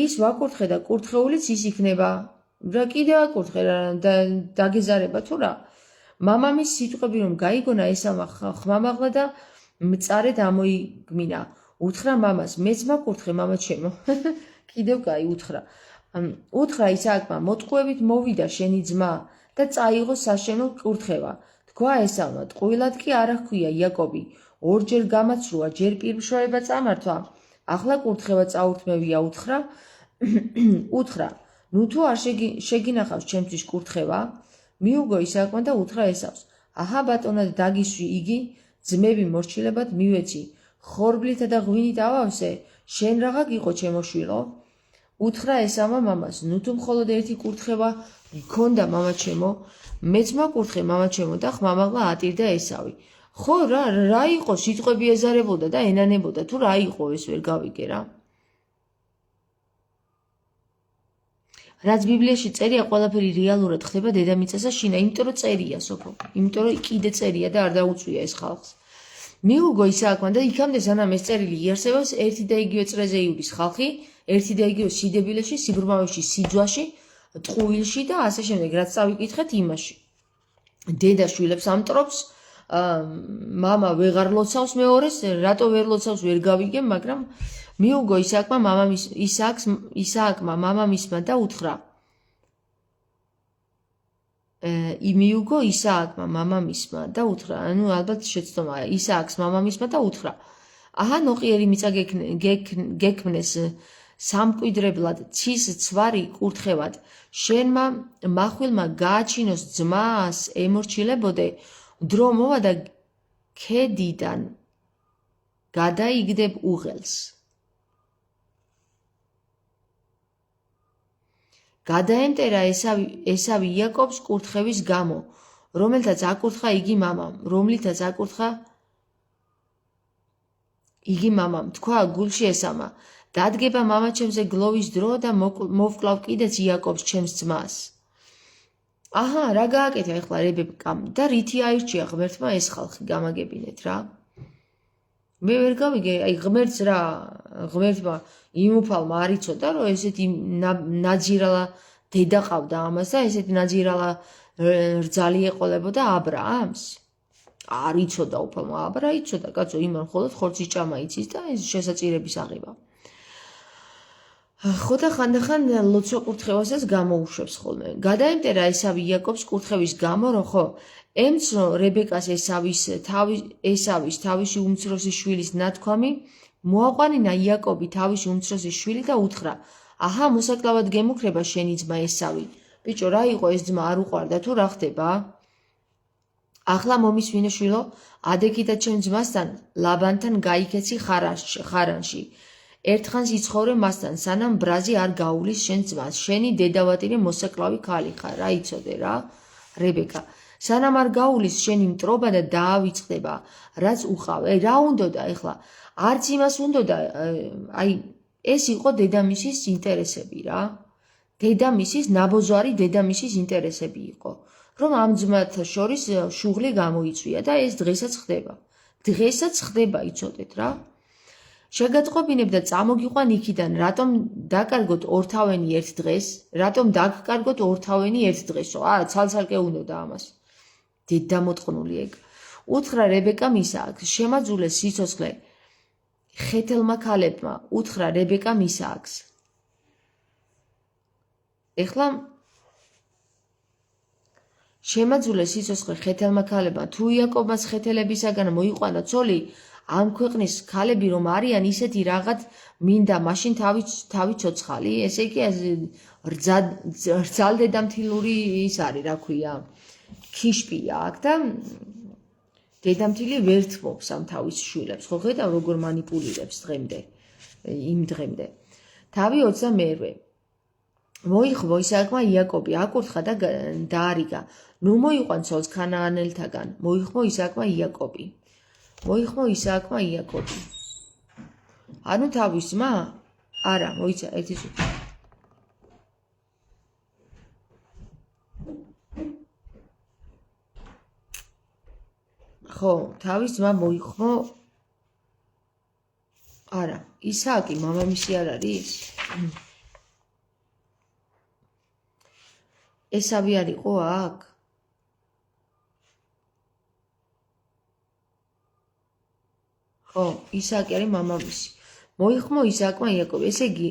S1: ის ვაკურთხე და კურთხეულიც ის იქნება. რა კიდე აკურთხე და დაგეზარება თუ რა? მამამის სიტყვები რომ გაიგონა ესავმა ხმამაღლა და მწარე დამოიგმინა. უთხრა მამას, მეც მაკურთხე მამაჩემო. კიდევ კაი უთხრა. უთხრა ისააკმა, მოტყუებით მოვიდა შენი ძმა და წაიღო საშენო კურთხევა. თქვა ესავმა, ტყუილად კი არ ჰქვია იაკობი, ორჯერ გამაცრუა, ჯერ პირმშოება წამართვა. ახლა კურთხევა წაურთმევია. უთხრა, ნუ თუ არ შეგინახავს ჩემთვის კურთხევა? მიუგო ისააკმა და უთხრა ესავს, აჰა ბატონად დაგისვი იგი, ძმები მორჩილებად მივეცი, ხორბლითა და ღვინით ავავსე, შენ რაღა გიყო ჩემო შვილო? უთხრა ესავმა მამას, ნუ თუ მხოლოდ ერთი კურთხევა გქონდა მამაჩემო, მეც მაკურთხე მამაჩემო და ხმამაღლა ატირდა ესავი. ხო რა იყო, სიტყვები ეზარებოდა და ენანებოდა, თუ რა იყო ეს ვერ გავიგე რა. რაც ბიბლიაში წერია, ყველაფერი რეალურად ხდება დედამიწაზე შინა, იმიტომ რომ წერია სოფო, იმიტომ რომ კიდე წერია და არ დაუწვია ეს ხალხს. მიუგო ისააკმა და იქამდე სანამ ეს წერილი იარსებობს, ერთი და იგივე წრეზე ივლის ხალხი, ერთი და იგივე სიდებილეში, სიბრმავეში, სიძვაში, ტყუილში და ასე შემდეგ, რაც წავიკითხეთ იმაში. დედა შვილებს ამტრობს, მამა ვეღარ ლოცავს მეორეს, რატო ვერ ლოცავს ვერ გავიგე, მაგრამ მიუგო ისააკმა მამამისმა და უთხრა. მიუგო ისააკმა მამამისმა და უთხრა, ანუ ალბათ შეცდომაა, ისააკს მამამისმა და უთხრა. აჰა ნოყიერი მიწა გექმნეს სამკვიდრებლად ცის ცვარი კურთხევად, შენმა მახვილმა გააჩინოს ძმას ემორჩილებოდე, დრო მოვა და ქედიდან გადაიგდებ უღელს. გადაემტერა ესავი იაკობს კურთხევის გამო, რომელთაც აკურთხა იგი მამამ, რომლითაც აკურთხა იგი მამამ თქვა გულში ესამა დადგება მამაჩემზე გლოვის დრო და მოვკლავ კიდეც იაკობს ჩემს ძმას. აჰა, რა გააკეთა ეხლა რებეკამ და რითი აირჩია ღმერთმა ეს ხალხი გამაგებინეთ რა. მე ვერ გავიგე, აი ღმერთს რა, ღმერთმა იმუფალმა არ იცოდა, რომ ესეთი ნაძირალა დედა ყავდა ამას და ესეთი ნაძირალა რძალი ეყოლებოდა აბრაამს. არ იცოდა უფალმა, აბრა იცოდა, კაცო, იმან მხოლოდ ხორცის ჭამა იცის და ეს შესაწირების აღება. ხო და ხანდახან ლოცვა კურთხევასაც გამოუშვებს ხოლმე. გადაემტერა ესავი იაკობს კურთხევის გამო, რომ ხო, ემცნო რებეკას ესავის თავისი უმცროსი შვილის ნათქვამი, მოაყვანინა იაკობი თავისი უმცროსი შვილი და უთხრა: აჰა, მოსაკლავად გემუქრება შენი ძმა ესავი. ბიჭო, რა იყო ეს ძმა არ უყვარდა თუ რა ხდება? ახლა მომისმინე შვილო, ადექი და ჩემ ძმასთან ლაბანთან გაიქეცი ხარანში. ერთხანს იცხოვრე მასთან, სანამ ბრაზი არ გაუვლის შენ ძმას. შენი დედავატირე მოსაკლავი ქალი ხარ, რა იცოდე რა, რებეკა. სანამ არ გაუვლის შენი მტრობა და დაავიწყდება, რაც უყავ. რა უნდოდა ეხლა? არც იმას უნდოდა, აი ეს იყო დედამისის ინტერესები რა. დედამისის ნაბოზარი დედამისის ინტერესები იყო. რომ ამ ძმათა შორის შუღლი გამოიწვია და ეს დღესაც ხდება. დღესაც ხდება, იცოდეთ რა. შეგატყობინებ და წამოგიყვან იქიდან, რატომ დაკარგოთ ორთავენი ერთ დღეს, რატომ დაგკარგოთ ორთავენი ერთ დღესო? ცალ-ცალკე უნდოდა ამას. დედამოტყნული ეგ. უთხრა რებეკამ ისააკს, შემაძულეს სიცოცხლე ხეთელმა ქალებმა, უთხრა რებეკამ ისააკს. ეხლა შემაძულეს სიცოცხლე ხეთელმა ქალებმა, თუ იაკობმაც ხეთელებისაგან მოიყვანა ცოლი, ამ ქვეყნის ქალები რომ არიან ისეთი რაღაც მინდა მაშინ თავი ცოცხალი, ესე იგი რძალდედამთილური ის არის, რა ქვია, ქიშპია აქ და დედამთილი ვერ თმობს ამ თავის შვილებს. ხო ხედავ როგორ მანიპულირებს იმ დღემდე. თავი 22. მოიხმო ისააკმა იაკობი, აკურთხა და დაარიგა. ნუ მოიყვან ცოლს ქანაანელთაგან. მოიხმო ისააკმა იაკობი. ანუ თავის ძმა? არა, მოიცა ერთი სულ. ხო, თავის ძმა მოიხმო. არა, ისააკი მამამისი არ არის? ესავი არ იყო აქ? ხო, ისააკი არის მამამისი. მოიხმო ისააკმა იაკობი. ესე იგი,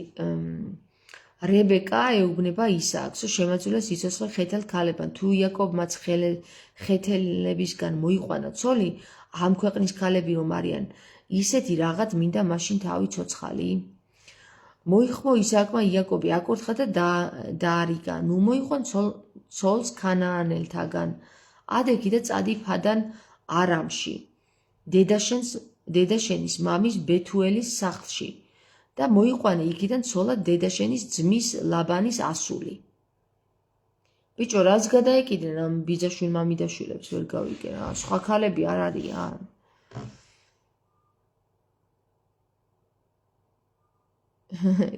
S1: რებეკა ეუბნება ისააკს, შემაძულეს სიცოცხლე ხეთელ ქალებმა. თუ იაკობმაც ხეთელებისგან მოიყვანა ცოლი, ამ ქვეყნის ქალები რომ არიან, ისეთი რაღაც მინდა მაშინ თავი ცოცხალი. მოიხმო ისააკმა იაკობი, აკურთხა და დაარიგა. ნუ მოიყვან ცოლს ქანაანელთაგან. ადექი და წადი ფადან არამში. დედაშენის მამის ბეთუელის სახლში და მოიყვანე იქიდან ცოლად დედაშენის ძმის ლაბანის ასული. ბიჭო, რაც გადაეკიდნენ ამ ბიძაშვილ მამიდაშვილებს ვერ გავიგე რა. სხვა ქალები არ არიან.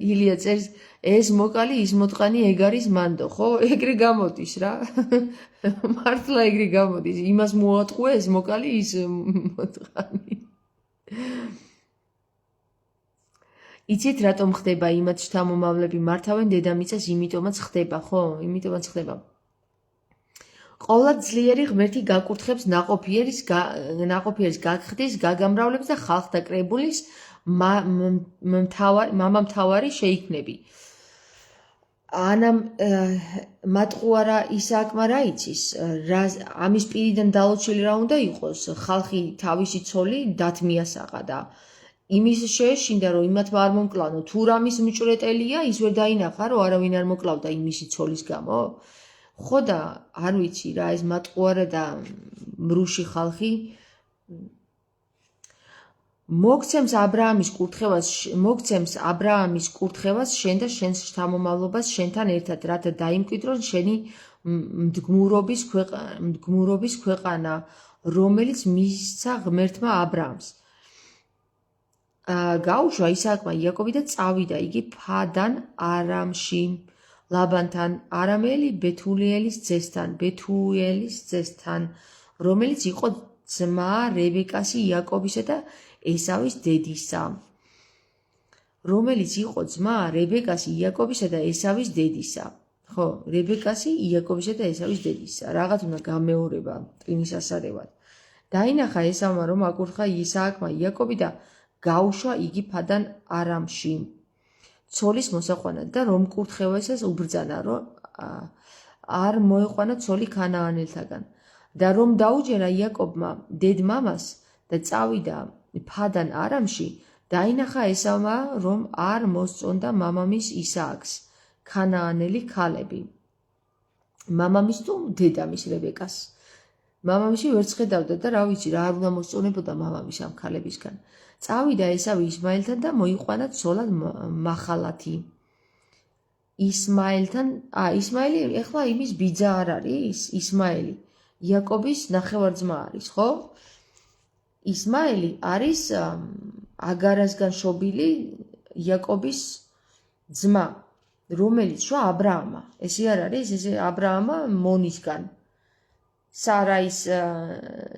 S1: ილია წერს, ეს მოკალი ის მოტყანი ეგ არის მანდო, ხო? ეგრე გამოდის რა. მართლა ეგრე გამოდის. იმას მოატყუე ეს მოკალი ის მოტყანი. იცით რატომ ხდება იმათ შთამომავლები მართავენ დედამიწას, იმიტომაც ხდება, ხო? იმიტომაც ხდება. ყოვლად ძლიერი ღმერთი გაკურთხებს ნაყოფიერის გაგხდის, გაგამრავლებს და ხალხთა კრებულის მამამთავარი შეიქმნები. ანამ მატყუარა ისააკმა რა იცის? ამის პირიდან დალოცვილი რა უნდა იყოს? ხალხი თავისი ცოლი დათმიასაღა და იმის შეეშინდა, რომ იმათმა არ მომკლანო. თუ რამის მჭვრეტელია, ის ვერ დაინახა, რომ არავინ არ მოკლავდა იმისი ცოლის გამო. ხო და არ ვიცი რა, ეს მატყუარა და მრუში ხალხი მოგცემს აბრაამის კურთხევას შენ და შენს შთამომავლობას შენთან ერთად, რათა დაიმკვიდრონ შენი მდგმურობის ქვეყანა, რომელიც მისცა ღმერთმა აბრაამს. გაუშვა ისააკმა იაკობი და წავიდა იგი ფადან არამში ლაბანთან არამელი ბეთუელის ძესთან, რომელიც იყო ძმა რებეკასი იაკობისა და ესავის დედისა. ხო, რებეკასი იაკობისა და ესავის დედისა. რაღაც უნდა გამეორება ტვინის ასარევად. დაინახა ესავმა, რომ აკურთხა ისააკმა იაკობი და გაუშვა იგი ფადან არამში ცოლის მოსაყვანად და რომ კურთხევა ესას უბრძანა, რომ არ მოეყვანა ცოლი ქანაანელთაგან და რომ დაუჯერა იაკობმა დედმამას და წავიდა ფადან არამში, დაინახა ესავმა, რომ არ მოსწონდა მამამის ისააკს ქანაანელი ქალები. მამამის თუ დედამის რებეკას. მამამისი ვერც ხედავდა და რა ვიცი რა არ უნდა მოსწონებოდა მამამის ამ ქალებისგან. წავიდა ესავი ისმაელთან და მოიყვანა ცოლად მახალათი. ისმაელი ეხლა იმის ბიძა არ არის? ისმაელი იაკობის ნახევარძმა არის, ხო? ისმაელი არის აგარასგან შობილი იაკობის ძმა, რომელიც შვა აბრაამა. ესე არ არის? ესე აბრაამა მონისგან. სარაის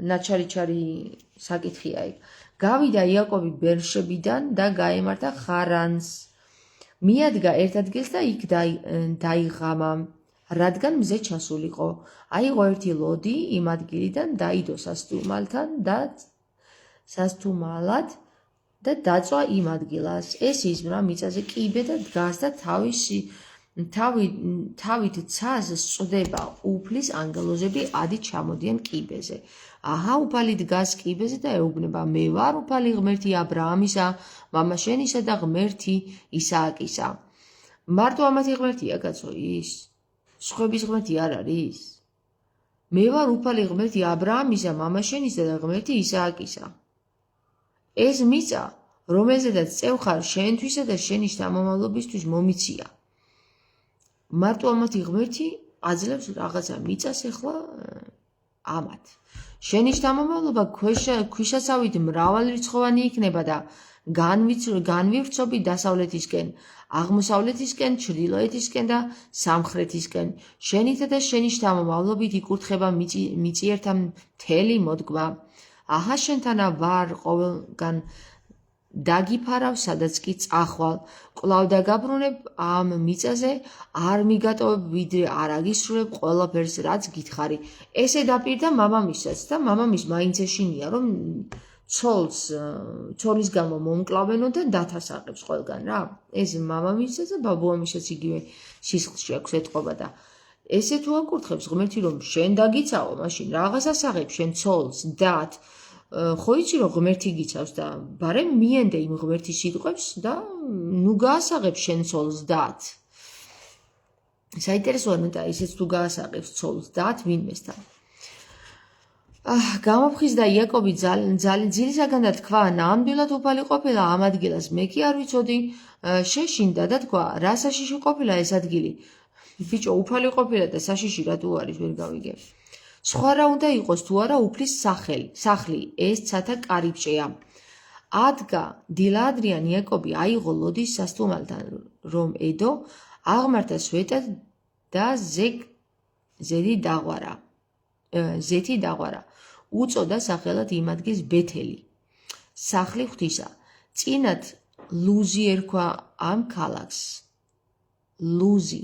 S1: ნაჩარიჩარი საკითხია იქ. გავიდა იაკობი ბერშებიდან და გაემართა ხარანს. მიადგა ერთ ადგილს და იქ დაიღამა, რადგან მზე ჩასულიყო. აიღო ერთი ლოდი იმ ადგილიდან, დაიდო სასთუმალად და დაწვა იმ ადგილას. ეს იზმრა მიწაზე კიბე და დგას და თავით ცას სწდება უფლის ანგელოზები ადი ჩამოდიან კიბეზე. აჰა, უფალი დგას კიბეზე და ეუბნება, მე ვარ უფალი ღმერთი აბრაამისა, მამა შენისა და ღმერთი ისააკისა. მარტო ამათი ღმერთია კაცო ის? სხვების ღმერთი არ არის? მე ვარ უფალი ღმერთი აბრაამისა, მამა შენისა და ღმერთი ისააკისა. ეს მიწა, რომელზედაც წევხარ შენთვისა და შენი შთამომავლობისთვის მომიცია. მარტო ამათი ღმერთი აძლევს რაღაცა მიწას ეხლა ამათ. შენი შთამომავლობა ქვიშასავით მრავალრიცხოვანი იქნება და განვივრცობი დასავლეთისკენ, აღმოსავლეთისკენ, ჩრდილოეთისკენ და სამხრეთისკენ. შენითა და შენი შთამომავლობით იკურთხება მიწიერთა მთელი მოდგმა. აჰა, შენთანა ვარ ყოველგან დაგიფარავ, სადაც კი წახვალ, კვლავ დაგაბრუნებ ამ მიწაზე, არ მიგატოვებ, ვიდრე არ აგისრულებ ყველაფერს, რაც გითხარი. ესე დაპირდა მამამისაც და მამამის მაინც ეშინია, რომ ცოლის გამო მომკლავენო და დათასაყებს ყველგან რა. ეს მამამისაც და ბაბუამისაც იგივე სისხლში აქვს ეტყობა და ესე თუ აკურთხებს ღმერთი, რომ შენ დაგიცავო, მაშინ რაღაც ასაღებ შენ ცოლს, დათ, ხო იცი რომ ღმერთი გიცავს და ბარემ მიენდე იმ ღმერთის სიტყვებს და ნუ გაასაღებ შენ ცოლს დათ. საინტერესოა ნეტა ისეც თუ გაასაღებს ცოლს დათ ვინმესთან. გამოფხიზდა იაკობი ძილისაგან და თქვა, ნამდვილად უფალი ყოფილა ამ ადგილას, მე კი არ ვიცოდი. შეშინდა და თქვა, რა საშიში ყოფილა ეს ადგილი? ბიჭო, უფალი ყოფილა და საშიში რატო არის ვერ გავიგე. სხვა რა უნდა იყოს თუ არა უფლის სახლი, ეს ცათა კარიბჭეა. ადგა დილადრიან იაკობი აიღო ლოდის სასტუმალთან, რომ ედო, აღმართა სვეტად და ზეთი დაღვარა. უწოდა სახელად იმ ადგილს ბეთელი, სახლი ღვთისა. წინათ ლუზი ერქვა ამ ქალაქს. ლუზი.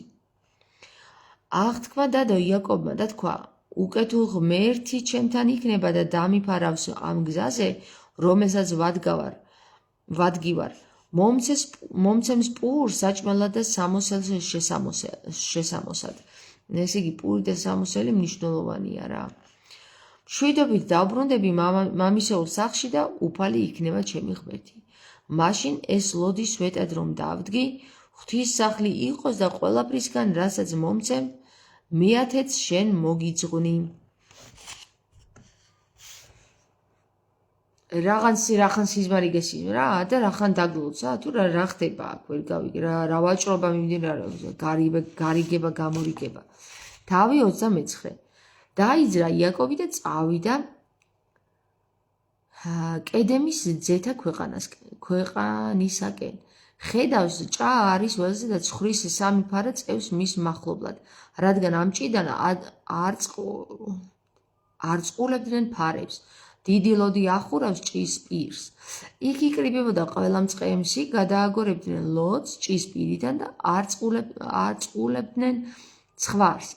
S1: აღთქმა დადო იაკობმა და თქვა, უკეთო ღმერთი ჩემთან იქნება და დამიფარავს ამ გზაზე, რომელსაც ვადგივარ. მომცემს პურს საჭმელად და სამოსელს შესამოსად. ესე იგი, პური და სამოსელი მნიშვნელოვანია რა. მშვიდობით დავბრუნდები მამისეულ სახლში და უფალი იქნება ჩემი ღმერთი. მაშინ ეს ლოდი სვეტად რომ დავდგი, ღვთის სახლი იყოს და ყველაფრისგან, რასაც მომცემ, მეათეც შენ მოგიძღვნი. რახან სიზმარი გესმის რა და რახან დაგლოცა თუ რა ხდება აქ ვერ გავიგე რა ვაჭრობა მიმდინარეობს, გარიგება, გამორიგება. თავი 29. დაიძრა იაკობი და წავიდა კედემის ძეთა ქვეყანისაკენ. ხედავს ჭა არის ველზე და ცხვრის სამი ფარა წევს მის მახლობლად, რადგან ამ ჭიდან არ წყულებდნენ ფარებს. დიდი ლოდი ახურავს ჭის პირს. იქ იკრიბებოდა ყველა მწყემსი, გადააგორებდნენ ლოდს ჭის პირიდან და არ წყულებდნენ ცხვარს.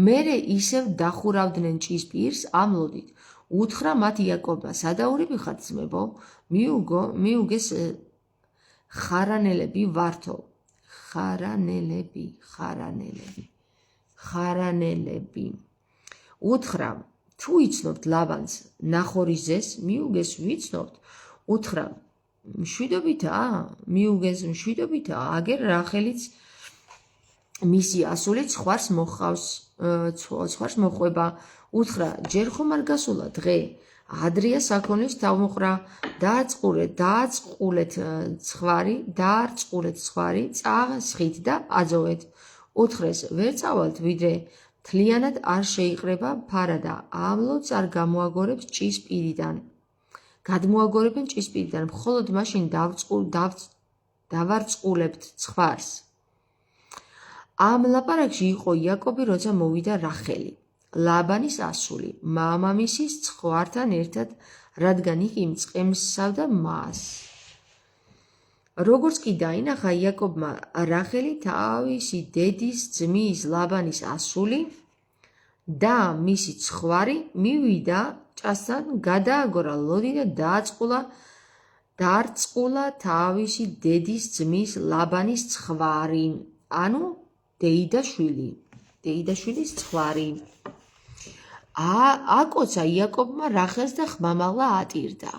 S1: მერე ისევ დახურავდნენ ჭის პირს ამ ლოდით. უთხრა მათ იაკობმა, სადაურები ხართ ძმებო, მიუგეს ხარანელები ვართო. ხარანელები. უთხრა, თუ იცნობთ ლაბანს ნახორის ძეს, მიუგეს ვიცნობთ. უთხრა, მშვიდობითა, აგერ რახელიც მისი ასულით ცხვარს მოხვება. უთხრა, ჯერ ხომ არ გასულა დღე? ადრია საქონლის თავმოყრა, დააწყულეთ ცხვარი, წასხით და აძოვეთ. უთხრეს, ვერ წავალთ, ვიდრე მთლიანად არ შეიყრება ფარა და ამ ლოდს არ გადმოაგორებენ ჭის პირიდან, მხოლოდ მაშინ დავარწყულებთ ცხვარს. ამ ლაპარაკში იყო იაკობი, როცა მოვიდა რახელი, ლაბანის ასული, მამამისის ცხვართან ერთად, რადგან იქ იმწყემსავდა მას. როგორც კი დაინახა იაკობმა რახელი თავისი დედის ძმის ლაბანის ასული და მისი ცხვარი, მივიდა ჭასთან, გადააგორა ლოდი და დაარწყულა თავისი დედის ძმის ლაბანის ცხვარი, ანუ დეიდაშვილის ცხვარი. აკოცა იაკობმა რახელს და ხმამაღლა ატირდა.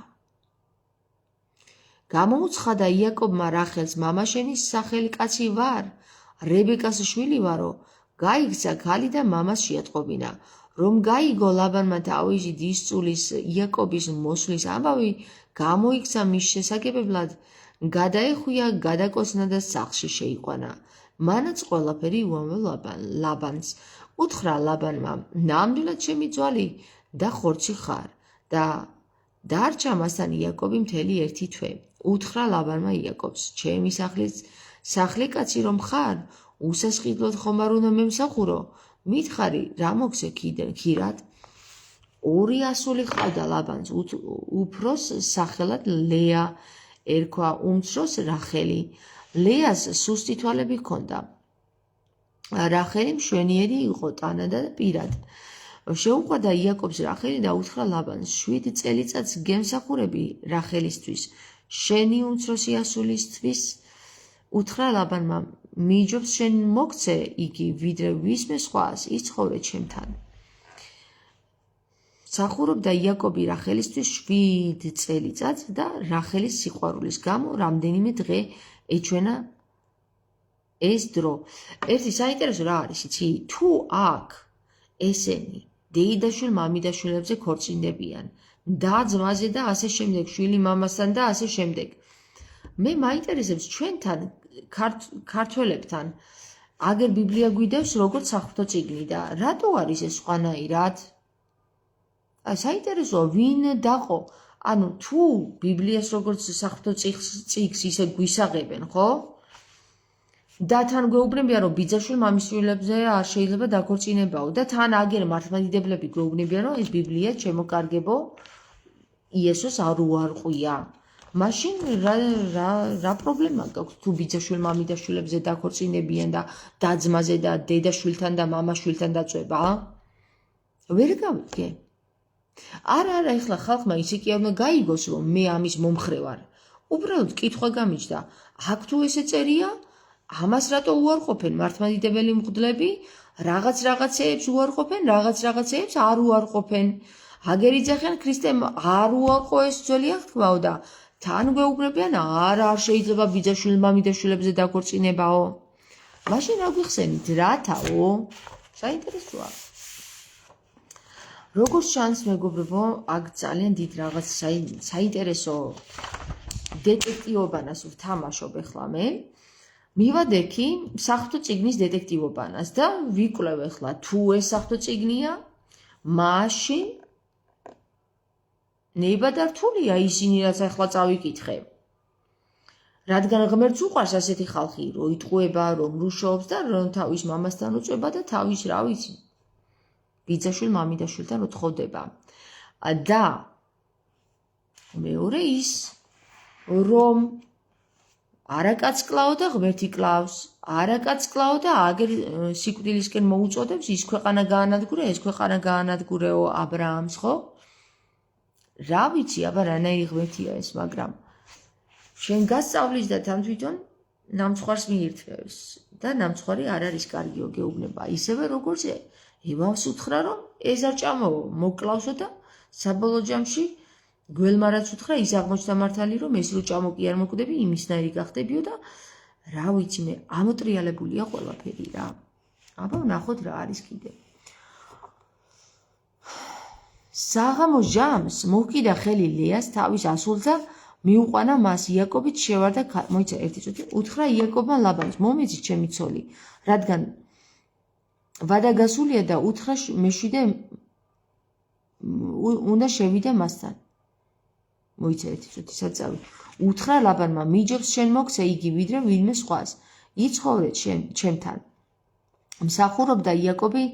S1: გამოუცხადა იაკობმა რახელს, მამა შენის სახელი კაცი ვარ, რებეკას შვილი ვარო. გაიქცა ქალი და მამას შეატყობინა. რომ გაიგო ლაბანმა თავისი დისწულის იაკობის მოსვლის ამბავი, გამოიქცა მის შესაგებებლად, გადაეხვია, გადაკოცნა და სახლში შეიყვანა. მანაც ყველაფერი უამბო ლაბანს. უთხრა ლაბანმა, ნამდვილად ჩემი ძვალი და ხორცი ხარ და დარჩა მასთან იაკობი მთელი 1 თვე. უთხრა ლაბანმა იაკობს, ჩემი სახლი კაცი რომ ხარ, უსასყიდლოდ ხომ არ უნდა მემსახურო? მითხარი, რა მოგზე ქირად? 2 ასული ჰყავდა ლაბანს, უფროს სახელად ლეა ერქვა, უმცროს რახელი. ლეას სუსტი თვალები ჰქონდა. რახელი მშვენიერი იყო ტანად და პირად. შეუყვარდა იაკობს რახელი და უთხრა ლაბანს, 7 წელიწადს გემსახურები რახელისთვის, შენი უმცროსი ასულისთვის. უთხრა ლაბანმა, მიჯობს შენ მოგცე იგი, ვიდრე ვისმე სხვას, იცხოვრე ჩემთან. მსახურობდა იაკობი რახელისთვის 7 წელიწადს და რახელის სიყვარულის გამო რამდენიმე დღე ეჩვენა ეს დრო. ერთი საინტერესო რა არის, იცი? თუ აქ ესენი დეიდაშვილ მამიდაშვილებზე ქორწინდებიან, და ძმაზე და ასე შემდეგ, შვილი მამასთან და ასე შემდეგ. მე მაინტერესებს ჩვენთან ქართველებთან აგერ ბიბლია გვიდევს როგორც საღვთო წიგნი და რატო არის ეს სხვანაირად? საინტერესოა ვინ დაყო? ანუ თუ ბიბლიას როგორც საღვთო წიგნს ისე გვისაღებენ, ხო? და თან გვეუბნებიან, რომ ბიძაშვილ მამისშვილებზე არ შეიძლება დაქორწინებაო და თან აგერ მართლმადიდებლები გვეუბნებიან, რომ ეს ბიბლია ჩემოკარგებო, იესოს არ უარყვია. მაშინ რა პრობლემა გაქვს თუ ბიძაშვილ მამიდაშვილებზე დაქორწინებიან და დაძმაზე და დედაშვილთან და მამაშვილთან დაწვება? ვერ გავიგე. არა, ეხლა ხალხმა ისე კი არ უნდა გაიგოს, რომ მე ამის მომხრე ვარ. უბრალოდ კითხვა გამიჩნდა, აქ თუ ესე წერია, ამას რატო უარყოფენ მართლმადიდებელი მღვდლები? რაღაცეებს უარყოფენ, რაღაცეებს არ უარყოფენ. აგერ იძახიან ქრისტემ არ უარყო ეს ძველი აღთქმაო და თან გვეუბნებიან, არა, არ შეიძლება ბიძაშვილ მამიდაშვილებზე დაქორწინებაო. მაშინ რა გვიხსენით, რათაო? საინტერესოა. როგორც ჩანს, მეგობრებო, აქ ძალიან დიდ რაღაც საინტერესო დეტექტივობანას ვთამაშობ ახლა მე. მივადექი საღვთო წიგნის დეტექტივობანას და ვიკვლევ ახლა თუ ეს საღვთო წიგნია, მაშინ ნებადართულია ისინი, რაც ახლა წავიკითხე. რადგან ღმერთს უყვარს ასეთი ხალხი, რომ იტყუება, რომ რუშობს და რომ თავის მამასთან უწובה და თავის, რა ვიცი, ბიძაშვილ მამიდაშვილთან უთხოვდება. და მეორე ის, რომ არაკაც კლაო და ღმერთი კლავს, არაკაც კლაო და აგერ სიკვდილისკენ მოუწოდებს, ის ქვეყანა გაანადგურე, ეს ქვეყანა გაანადგურეო ა ブラ ამს, ხო? რა ვიცი, აბა რანაირი ღმერთია ეს, მაგრამ შენ გასწავლის და თან თვითონ ნამცხვარს მიირთმევს და ნამცხვარი არ არის კარგიო გეუბნება. ისევე როგორც ევას უთხრა, რომ ეს არ ჭამაო, მოკლავსო და საბოლოო ჯამში გველმა რაც უთხრა, ის აღმოჩნდა მართალი, რომ ეს რო ჭამო კი არ მოკვდები, იმისნაირი გახდებიო და რა ვიცი მე, ამოტრიალებულია ყველაფერი რა. აბა ვნახოთ რა არის კიდე. საღამო ჟამს მოჰკიდა ხელი ლეას თავის ასულს და მიუყვანა მას იაკობით შევარდა მოიცა ერთი წუთი უთხრა იაკობმა ლაბანს მომეცი ჩემი ცოლი რადგან ვადა გასულია და უთხრა მეშვიდე უნდა შევიდე მასთან მოიცა ერთი წუთი საწავი უთხრა ლაბანმა მიჯობს შენ მოგცე იგი ვიდრე ვინმე სხვას იცხოვრე ჩემთან მსახურობდა იაკობი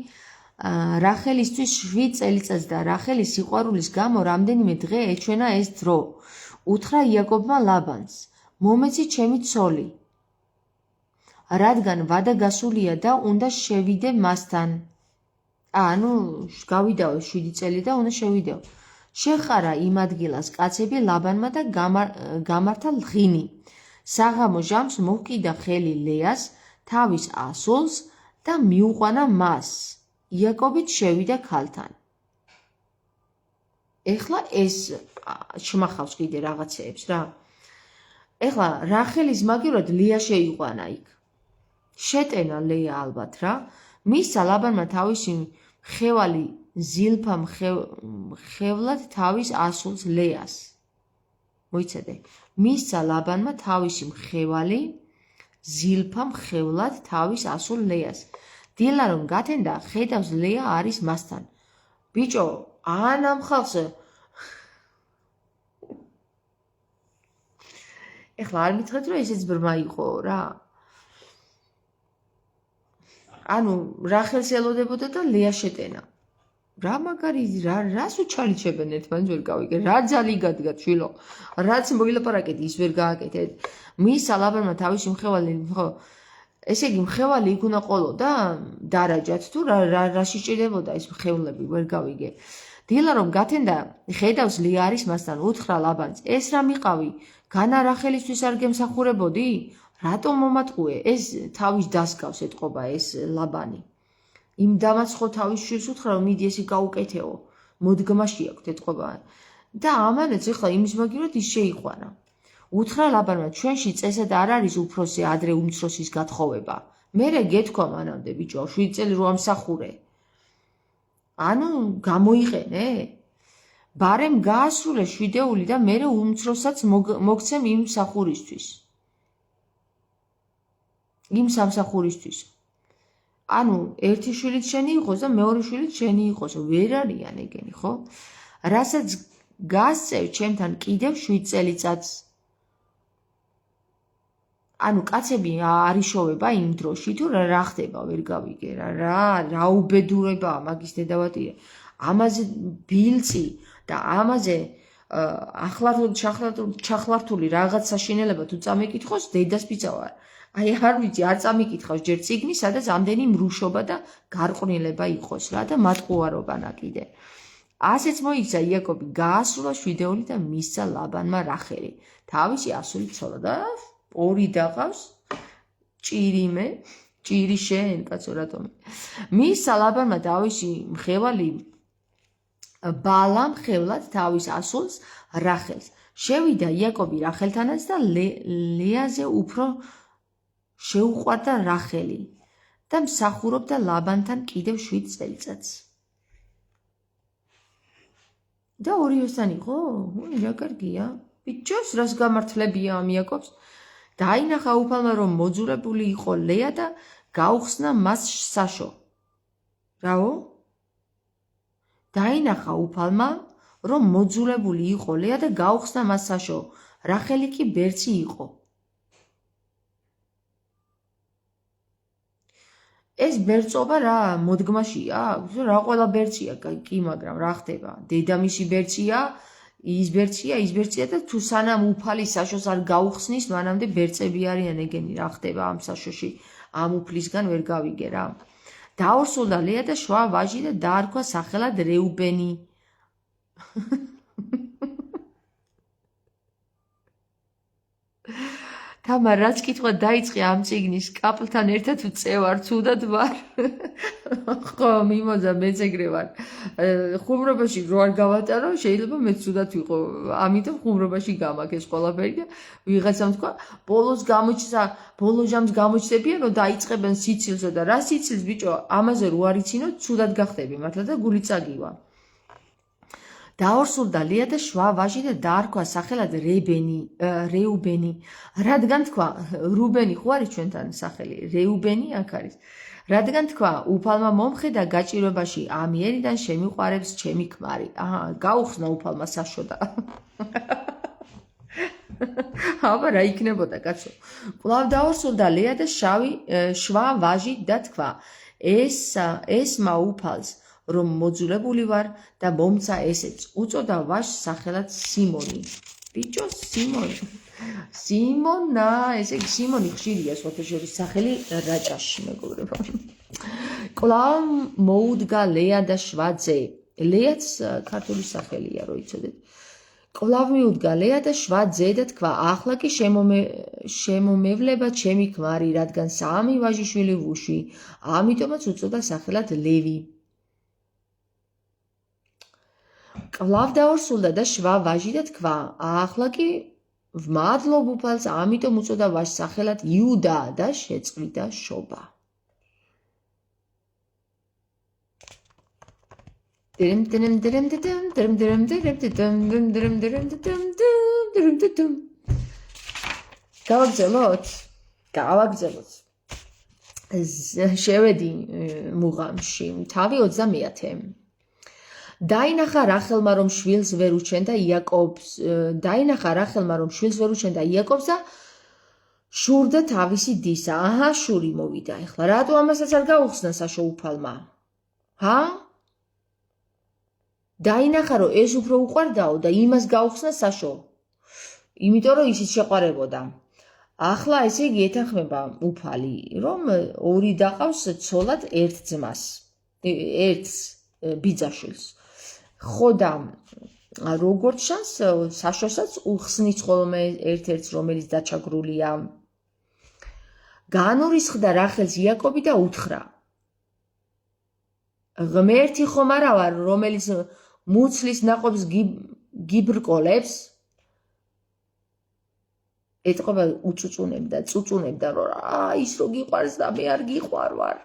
S1: რახელისთვის 7 წელიწადს და რახელის სიყვარულის გამო რამდენიმე დღე ეჩვენა ეს დრო უთხრა იაკობმა ლაბანს მომეცი ჩემი ცოლი რადგან ვადა გასულია და უნდა შევიდე მასთან ანუ გავიდაო 7 წელი და უნდა შევიდეო შეხარა იმ ადგილას კაცები ლაბანმა და გამართა ლღინი საღამო ჟამს მოჰკიდა ხელი ლეას თავის ასულს და მიუყვანა მას იაკობით შევიდა ქალთან ეხლა ეს შემახავს კიდე რაღაცეებს რა. ეხლა რახელის მაგივრად ლეა შეიყვანა იქ. შეტენა ლეა ალბათ რა. მისცა ლაბანმა თავისი ხევალი ზილფა ხევლად თავის ასულს ლეას. მოიცადე. მისცა ლაბანმა თავისი ხევალი ზილფა ხევლად თავის ასულ ლეას. დილა რომ გათენდა ხედავს ლეა არის მასთან. ბიჭო ან ამ ხალხს ეხლა არ მითხრეთ რომ ესეც ბრმა იყო რა ანუ რახელს ელოდებოდა და ლეა შეტენა რა მაგარი რას უჩალიჩებენ ერთმანეთს ვერ გავიგე რა ძალი გადგა შვილო რაც მოილაპარაკეთ ის ვერ გააკეთეთ მისცა ლაბანმა თავისი მხევალი ხო ესე იგი მხევალი იქ უნდა ყოლოდა დარაჯად თუ რა შეჭირდებოდა ეს მხევლები ვერ გავიგე დილა რომ გათენდა ხედავს ლეა არის მასთან უთხრა ლაბანს ეს რა მიყავი განა რახელისთვის არ გემსახურებოდი რატომ მომატყუე ეს თავის დასკავს ეთყობა ეს ლაბანი იმ დამაცხო თავის შვილს უთხრა რომ მიდი ესე გაუკეთეო მოდგმაში აქვს ეთყობა და ამანაც ეხლა იმის მაგივრად ის შეიყვანა უთხრა ლაბანმა ჩვენში წესად არ არის უფროსზე ადრე უმცროსის გათხოვება მერე გეთქვა მანამდე ბიჭო 7 წელი რო ამსახურე ანუ გამოიყენე ბარემ გაასრულე შვიდეული და მერე უმცროსაც მოგცემ იმ მსახურისთვის იმ სამსახურისთვის ანუ ერთი შვილიც შენი იყოს და მეორე შვილიც შენი იყოს ვერ არიან ეგენი ხო რასაც გასწევ ჩემთან კიდევ 7 წელიწადს ანუ კაცები არიშოვება იმ დროში თუ რა ხდება ვერ გავიგე რა უბედურებაა მაგის დედავატია ამაზე ბილწი და ამაზე ჩახლართული რაღაც საშინელება თუ წამეკითხოს დედას პიცავარ აი არ ვიცი არ წამიკითხავს ჯერ წიგნი სადაც ამდენი მრუშობა და გარყვნილება იყოს რა და მატყუარობანა კიდე ასეც მოიქცა იაკობი გაასრულა შვიდეული და მისცა ლაბანმა რახელი თავისი ასული ცოლა და ორი დაღავს ჭირიმე ჭირი შენ კაცო რატომ მისცა ლაბანმა თავისი მხევალი ბალამ ხევლად თავის ასულს რახელს შევიდა იაკობი რახელთანაც და ლეაზე უფრო შეუყვარდა რახელი და მსახურობდა ლაბანთან კიდევ 7 წელიწადს და ორივესთან იყო რა კარგია ბიჭოს რას გამართლებია ამ იაკობს დაინახა უფალმა რომ მოძურებული იყო ლეა და გაუხსნა მას საშო რაო დაინახა უფალმა, რომ მოძულებული იყო ლეა და გაუხსნა მას საშო. რახელი კი ბერცი იყო. ეს ბერწობა რა მოდგმაშია? რა ყველა ბერცია კი, მაგრამ რა ხდება? დედამისი ბერცია, ის ბერცია და თუ სანამ უფალი საშოს არ გაუხსნის, მანამდე ბერწები არიან ეგენი, რა ხდება ამ საშოში? ამ უფლისგან ვერ გავიგე რა. დაორსულდა ლეა და შვა ვაჟი და დაარქვა სახელად რეუბენი. თამარ, რაც კითხვა დაიწყე ამ წიგნის, კაპლთან ერთად ვწევარ, ცუდად ვარ. ხო, მიმოძა, მეც ეგრე ვარ. ხუმრობაში რო არ გავატარო, შეიძლება მეც ცუდად ვიყო. ამიტომ ხუმრობაში გამაქ ეს ყველაფერი და ვიღაცამ თქვა, ბოლო ჟამს გამოჩდებიანო და დაიწყებენ სიცილსო და რა სიცილს ბიჭო, ამაზე რო არ იცინო, ცუდად გახდები მართლა და გული წაგივა. დაორსულდა ლეა და შვა ვაჟი და დაარქვა სახელად რეუბენი. რადგან თქვა, რუბენი ხო არის ჩვენთან სახელი, რეუბენი აქ არის. რადგან თქვა, უფალმა მომხედა გაჭირვებაში ამიერიდან შემიყვარებს ჩემი ქმარი. გაუხსნა უფალმა საშოდა. აბა რა იქნებოდა კაცო. კვლავ დაორსულდა ლეა და შვა ვაჟი და თქვა, ესმა უფალს რომ მოძულებული ვარ და მომცა ესეც. უწოდა ვაჟს სახელად სიმონი. ბიჭო, სიმონა, ესე იგი სიმონი ხშირია სხვათა შორის სახელი რაჭაში, მეგობრებო. კვლავ მოუდგა ლეა და შვა ძე. ლეაც ქართული სახელია, რო იცოდეთ. კვლავ მიუდგა ლეა და შვა ძე და თქვა, ახლა კი შემომევლება ჩემი ქმარი, რადგან 3 ვაჟიშვილი ვუშვი, ამიტომაც უწოდა სახელად ლევი. კვლავ დაორსულდა და შვა ვაჟი და თქვა, ახლა კი ვმადლობ უფალს, ამიტომ უწოდა ვაჟს სახელად იუდა და შეწყვიტა შობა. გავაგზავნოთ. შევედი მუღამში, თავი 30-ათე. დაინახა რახელმა რომ შვილს ვერ უჩენდა იაკობს და შურდა თავისი დისა. შური მოვიდა. ეხლა რატო ამასაც არ გაუხსნა საშო უფალმა? დაინახა რომ ეს უფრო უყვარდაო და იმას გაუხსნა საშო. იმიტომ რომ ისიც შეყვარებოდა. ახლა ესე იგი ეთანხმება უფალი, რომ 2 დაყავს ცოლად ერთ ძმას, ერთს ბიძაშვილს. ხო და როგორც ჩანს, საშოსაც უხსნის ხოლმე ერთ-ერთს, რომელიც დაჩაგრულია. განურისხდა რახელს იაკობი და უთხრა, ღმერთი ხომ არა ვარ, რომელიც მუცლის ნაყოფს გიბრკოლებს? ეტყობა წუწუნებდა, რომ ის რო გიყვარს და მე არ გიყვარ ვარ.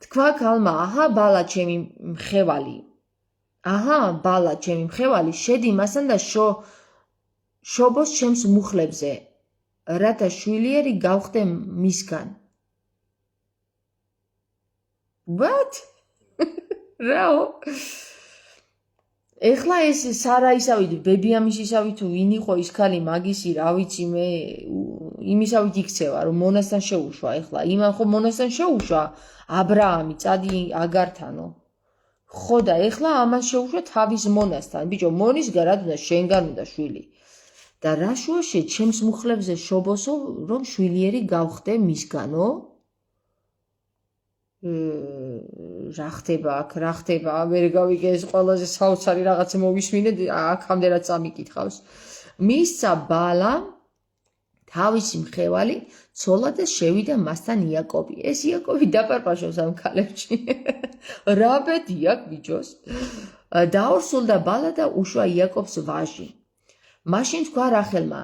S1: თქვა ქალმა, ბალა ჩემი მხევალი, შედი მასთან და შობოს ჩემს მუხლებზე, რათა შვილიერი გავხდე მისგან. What? რაო? ეხლა ეს სარა ისავით, ბებიამის ისავით თუ ვინ იყო ის ქალი მაგისი, რა ვიცი მე, იმისავით იქცევა, რომ მონასთან შეუშვა. ეხლა იმან ხო მონასთან შეუშვა აბრაამი, წადი აგართანო. ხო და ეხლა ამან შეუშვა თავის მონასთან. ბიჭო, მონისგან რა თქმა შენგან უნდა შვილი. და რა შუაშე ჩემს მუხლებზე შობოსო, რომ შვილიერი გავხდე მისგანო? რა ხდება, ვერ გავიგე, ეს ყველაზე საოცარი რაღაცა მოვისმინე, აქამდე რაც წამიკითხავს. მისცა ბალა თავისი მხევალი ცოლა და შევიდა მასთან იაკობი. ეს იაკობი დაპარპაშოს ამ ქალებში. რა ბედი აქვს ბიჭოს? დაორსულდა ბალა და უშვა იაკობს ვაჟი. მაშინ თქვა რახელმა,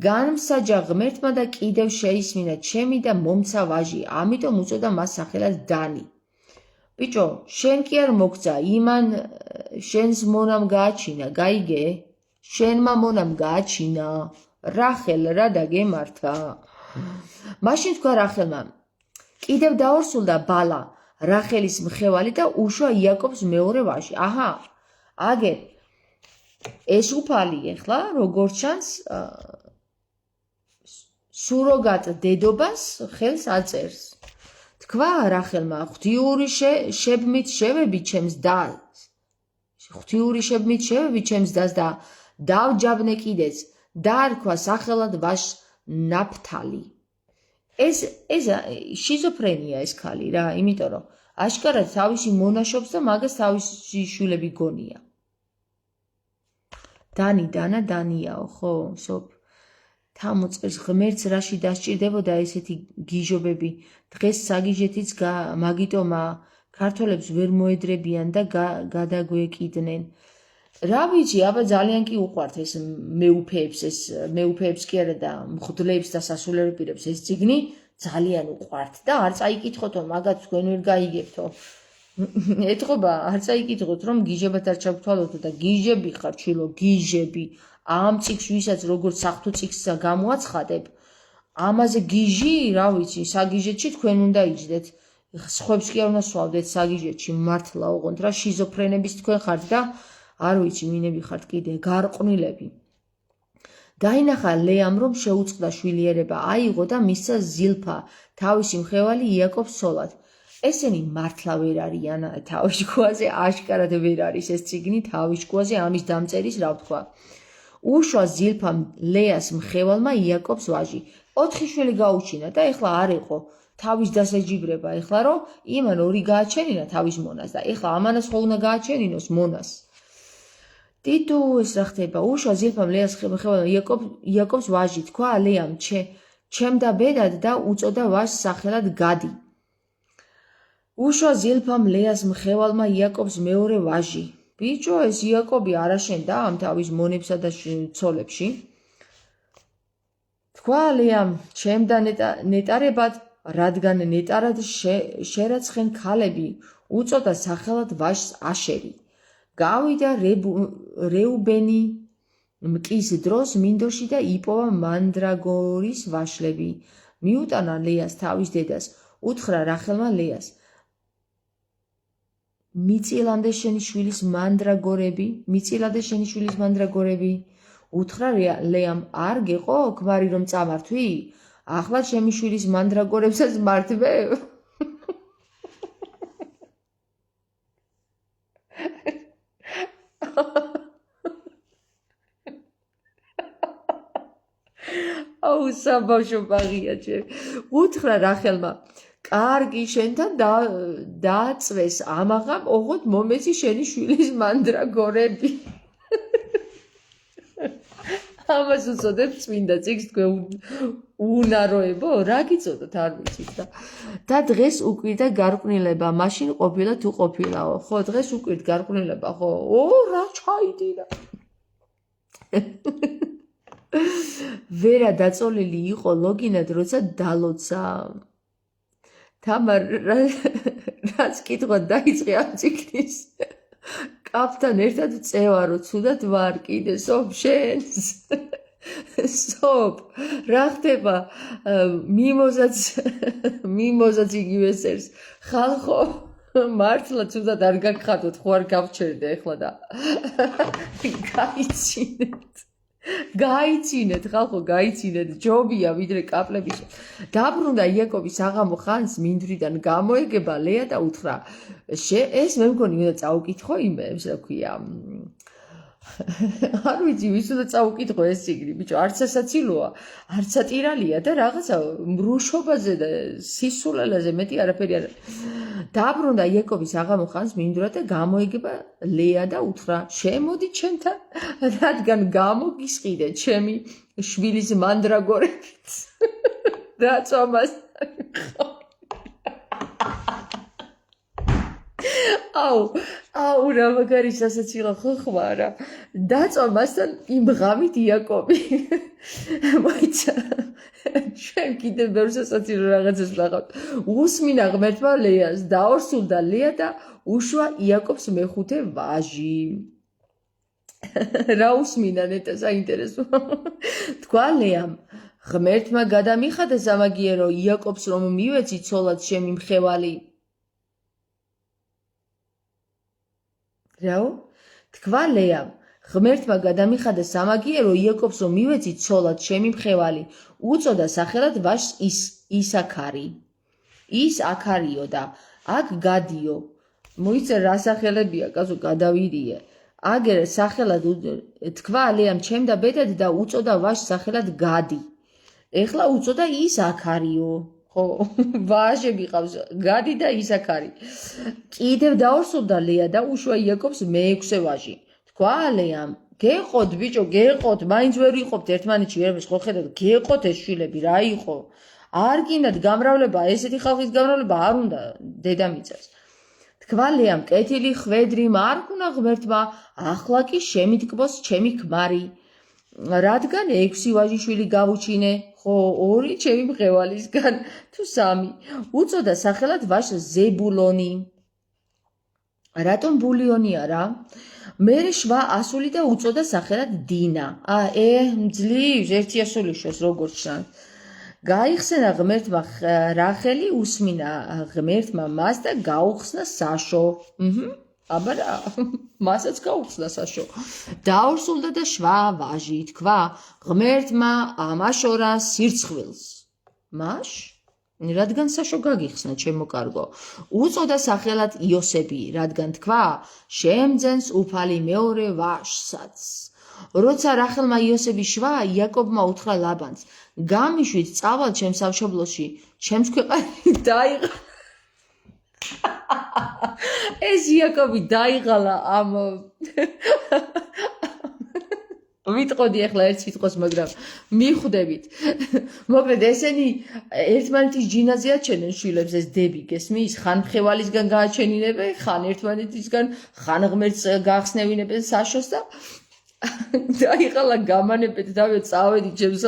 S1: განმსაჯა ღმერთმა და კიდევ შეისმინა ჩემი და მომცა ვაჟი, ამიტომ უწოდა მას სახელად დანი. ბიჭო, შენ კი არ მოგცა, იმან შენს მონამ გააჩინა, გაიგე? შენმა მონამ გააჩინა, რახელ რა დაგემართა. მაშინ თქვა რახელმა, კიდევ დაორსულდა ბალა, რახელის მხევალი და უშვა იაკობს მეორე ვაჟი. აჰა, აგერ ეს უფალი ეხლა როგორც ჩანს სუროგატ დედობას ხელს აწერს. თქვა რახელმა ღვთიური შებმით შევები ჩემს დას. ღვთიური შებმით შევები ჩემს დას და დავჯაბნე კიდეც. დაარქვა სახელად ვაჟს ნაფთალი. ეს შიზოფრენია ეს ქალი რა, იმიტომ რომ აშკარად თავისი მონაშობს და მაგას თავისი შვილები გონია. დანა დანიაო, ხო, სოფ. თამოწყეს ღმერთს რაში დასჭირდებოდა ესეთი გიჟობები. დღეს საგიჟეთიც მაგიტომა ქართველებს ვერ მოედრებიან და გადაგვეკიდნენ. რა ვიცი, აბა ძალიან კი უყვართ ეს მეუფეებს კი არა და მღვდლებს და სასულიერო პირებს ეს წიგნი ძალიან უყვართ და არ წაიკითხოთო, მაგათ თქვენ ვერ გაიგებთო. ეთყობა, არ წაიკითხოთ რომ გიჟებად არ ჩაგთვალოთო და გიჟები ხარ ჩილო, გიჟები. ამ წიგს ვისაც როგორც საღვთო წიგს გამოაცხადებ, ამაზე გიჟი, რა ვიცი, საგიჟეთში თქვენ უნდა იჯდეთ. სხვებს კი არ უნდა სვავდეთ საგიჟეთში, მართლა ოღონდ რა შიზოფრენების თქვენ ხართ და არ ვიცი, მინები ხართ კიდე, გარყვნილები. დაინახა ლეამ რომ შეუწყდა შვილიერება, აიღო და მისცა ზილფა, თავისი მხევალი იაკობს ცოლად. ესენი მართლა ვერ არიან თავის შუაზე, აშკარად ვერ არის ეს წიგნი თავის შუაზე ამის დამწერის, რა ვთქვა. უშვა ზილფამ ლეას მხევალმა იაკობს ვაჟი. 4 შვილი გაუჩინა და ეხლა არ იყო თავის დასაჯიბრება, ეხლა რომ იმან 2 გააჩენინა თავის მონას და ეხლა ამანას ხო უნდა გააჩენინოს მონას. ტიტუ ეს რა ხდება? უშვა ზილფამ ლეას მხევალმა იაკობს ვაჟი, თქვა ლეამ ჩემდა ბედად და უწოდა ვაჟს სახელად გადი. უშვა ზილფამ ლეას მხევალმა იაკობს მეორე ვაჟი. ბიჭო, ეს იაკობი არ აშენდა ამ თავის მონებსა და ცოლებში. თქვა ლეამ ჩემდა ნეტარებად, რადგან ნეტარად შერაცხენ ქალები, უწოდა სახელად ვაჟს აშერი. გავიდა რეუბენი მკის დროს მინდორში და იპოვა მანდრაგორის ვაშლები. მიუტანა ლეას თავის დედას, უთხრა რახელმა ლეას. მიწილამდე შენი შვილის მანდრაგორები, უთხრა ლეამ, არ გეყო ქმარი რომ წამართვი? ახლა ჩემი შვილის მანდრაგორებსაც მართვებ? აუ საბავშვო ბაღია ჩემ. უთხრა რახელმა, კარგი შენთან დააწვეს ამაღამ, ოღონდ მომეცი შენი შვილის მანდრაგორები. ამას უწოდებ წმინდა წიგს თქვენ უნაროებო, რა გიწოდოთ არ ვიცით და დღეს უკვირდა გარყვნილება, მაშინ ყოფილა თუ ყოფილაო. ხო, დღეს უკვირდა გარყვნილება, ხო. რა ჩაიდინა. ვერა დაწოლილი იყო ლოგინად, როცა დალოცა. თამარ რაც კითხვა დაიწყე ამ წიგნის კაფთან ერთად წევარო, ცუდად ვარ კიდე სოფ შენს. სოფ, რა ხდება? მიმოზაც იგივე წერს. ხალხო, მართლა ცუდად არ გაგხატოთ, ხო არ გავჩერდე ეხლა და გაიცინეთ, ხალხო, გაიცინეთ, ჯობია ვიდრე კაპლების. დაბრუნდა იაკობის აღამო ხანს მინდვრიდან გამოეგება ლეა და უთხრა, ეს მე მგონი უნდა წაუკითხო იმებს, რა ქვია. არ ვიცი, ვის უნდა წაუკითხო ეს წიგნი, ბიჭო, არც სასაცილოა, არც სატირალია და რაღაცა მრუშობაზე და სისულელაზე მეტი არაფერი არ. დაბრუნდა იაკობის აღამო ხანს მინდვრად და გამოეგება ლეა და უთხრა, შემოდი ჩემთან, რადგან გამოგისყიდე ჩემი შვილის მანდრაგორებით. დაწვამას. აუ, რა მაგარი სასაცილო ხოხმა რა. დაწვამასთან იმ ღამით იაკობი. მოიცა. ჩვენ კიდე ბევრ სასაცილო რაღაცას ვნახავთ. უსმინა ღმერთმა ლეას, დაორსულდა ლეა და უშვა იაკობს მეხუთე ვაჟი. რა უსმინა ნეტა საინტერესო. თქვა ლეამ, ღმერთმა გადამიხადა სამაგიერო იაკობს რომ მივეცი ცოლად ჩემი მხევალი. რაო? თქვა ლეამ, ღმერთმა გადამიხადა სამაგიერო იაკობს, რომ მივეცი ცოლად ჩემი მხევალი, უწოდა სახელად ვაჟს ისაქარი. ის აქარიო და აქ გადიო. მოიცა რა სახელებია, კაცო, გადავირიე. აგერ სახელად თქვა ლეამ ჩემ და ბედად და უწოდა ვაჟს სახელად გადი. ეხლა უწოდა ისაქარიო. ხო, ვაჟები ყავს, გადი და ისაქარი. კიდევ დაორსულდა ლეა და უშვა იაკობს მეექვსე ვაჟი. თქვა ლეამ, გეყოთ ბიჭო, გეყოთ, მაინც ვერ ვიყოფთ ერთმანეთში, ერებს ხო ხედავთ, გეყოთ ეს შვილები, რა იყო? არ გინდათ გამრავლება, ესეთი ხალხის გამრავლება არ უნდა დედამიწას. თქვა ლეამ, კეთილი ხვედრი მარკუნა ღმერთმა, ახლა კი შემიტკბოს ჩემი ქმარი. რადგან 6 ვაჟიშვილი გავუჩინე, ხო, 2 ჩემი მღევალისგან თუ 3. უწოდა სახელად ვაჟს ზებულონი. რატომ ბულიონია რა? მერე შვა ასული და უწოდა სახელად დინა. მძლივს ერთი ასული შეს როგორც ჩანს. გაიხსენა ღმერთმა რახელი, უსმინა ღმერთმა მას და გაუხსნა საშო. აბა რა, მასაც გაუხსნა საშო. დაორსულდა და შვა ვაჟი, თქვა ღმერთმა ამაშორა სირცხვილს. მაშ? რადგან საშო გაგიხსნა ჩემო კარგო. უწოდა სახელად იოსები, რადგან თქვა შემძენს უფალი მეორე ვაჟსაც. როცა რახელმა იოსები შვა, იაკობმა უთხრა ლაბანს, გამიშვით წავალ ჩემს სამშობლოში, ჩემს ქვეყანაში დაიღალა. ეს იაკობი დაიღალა ამ ვიტყოდი ახლა ერთ სიტყვას, მაგრამ მიხვდებით. მოკლედ ესენი ერთმანეთის ჯინაზე აჩენენ შვილებს, ეს დები გესმის, ხან მხევალისგან გააჩენინებენ, ხან ერთმანეთისგან, ხან ღმერთს გაახსნევინებენ საშოს და დაიღალა გამანებეთ და წავედი ჩემს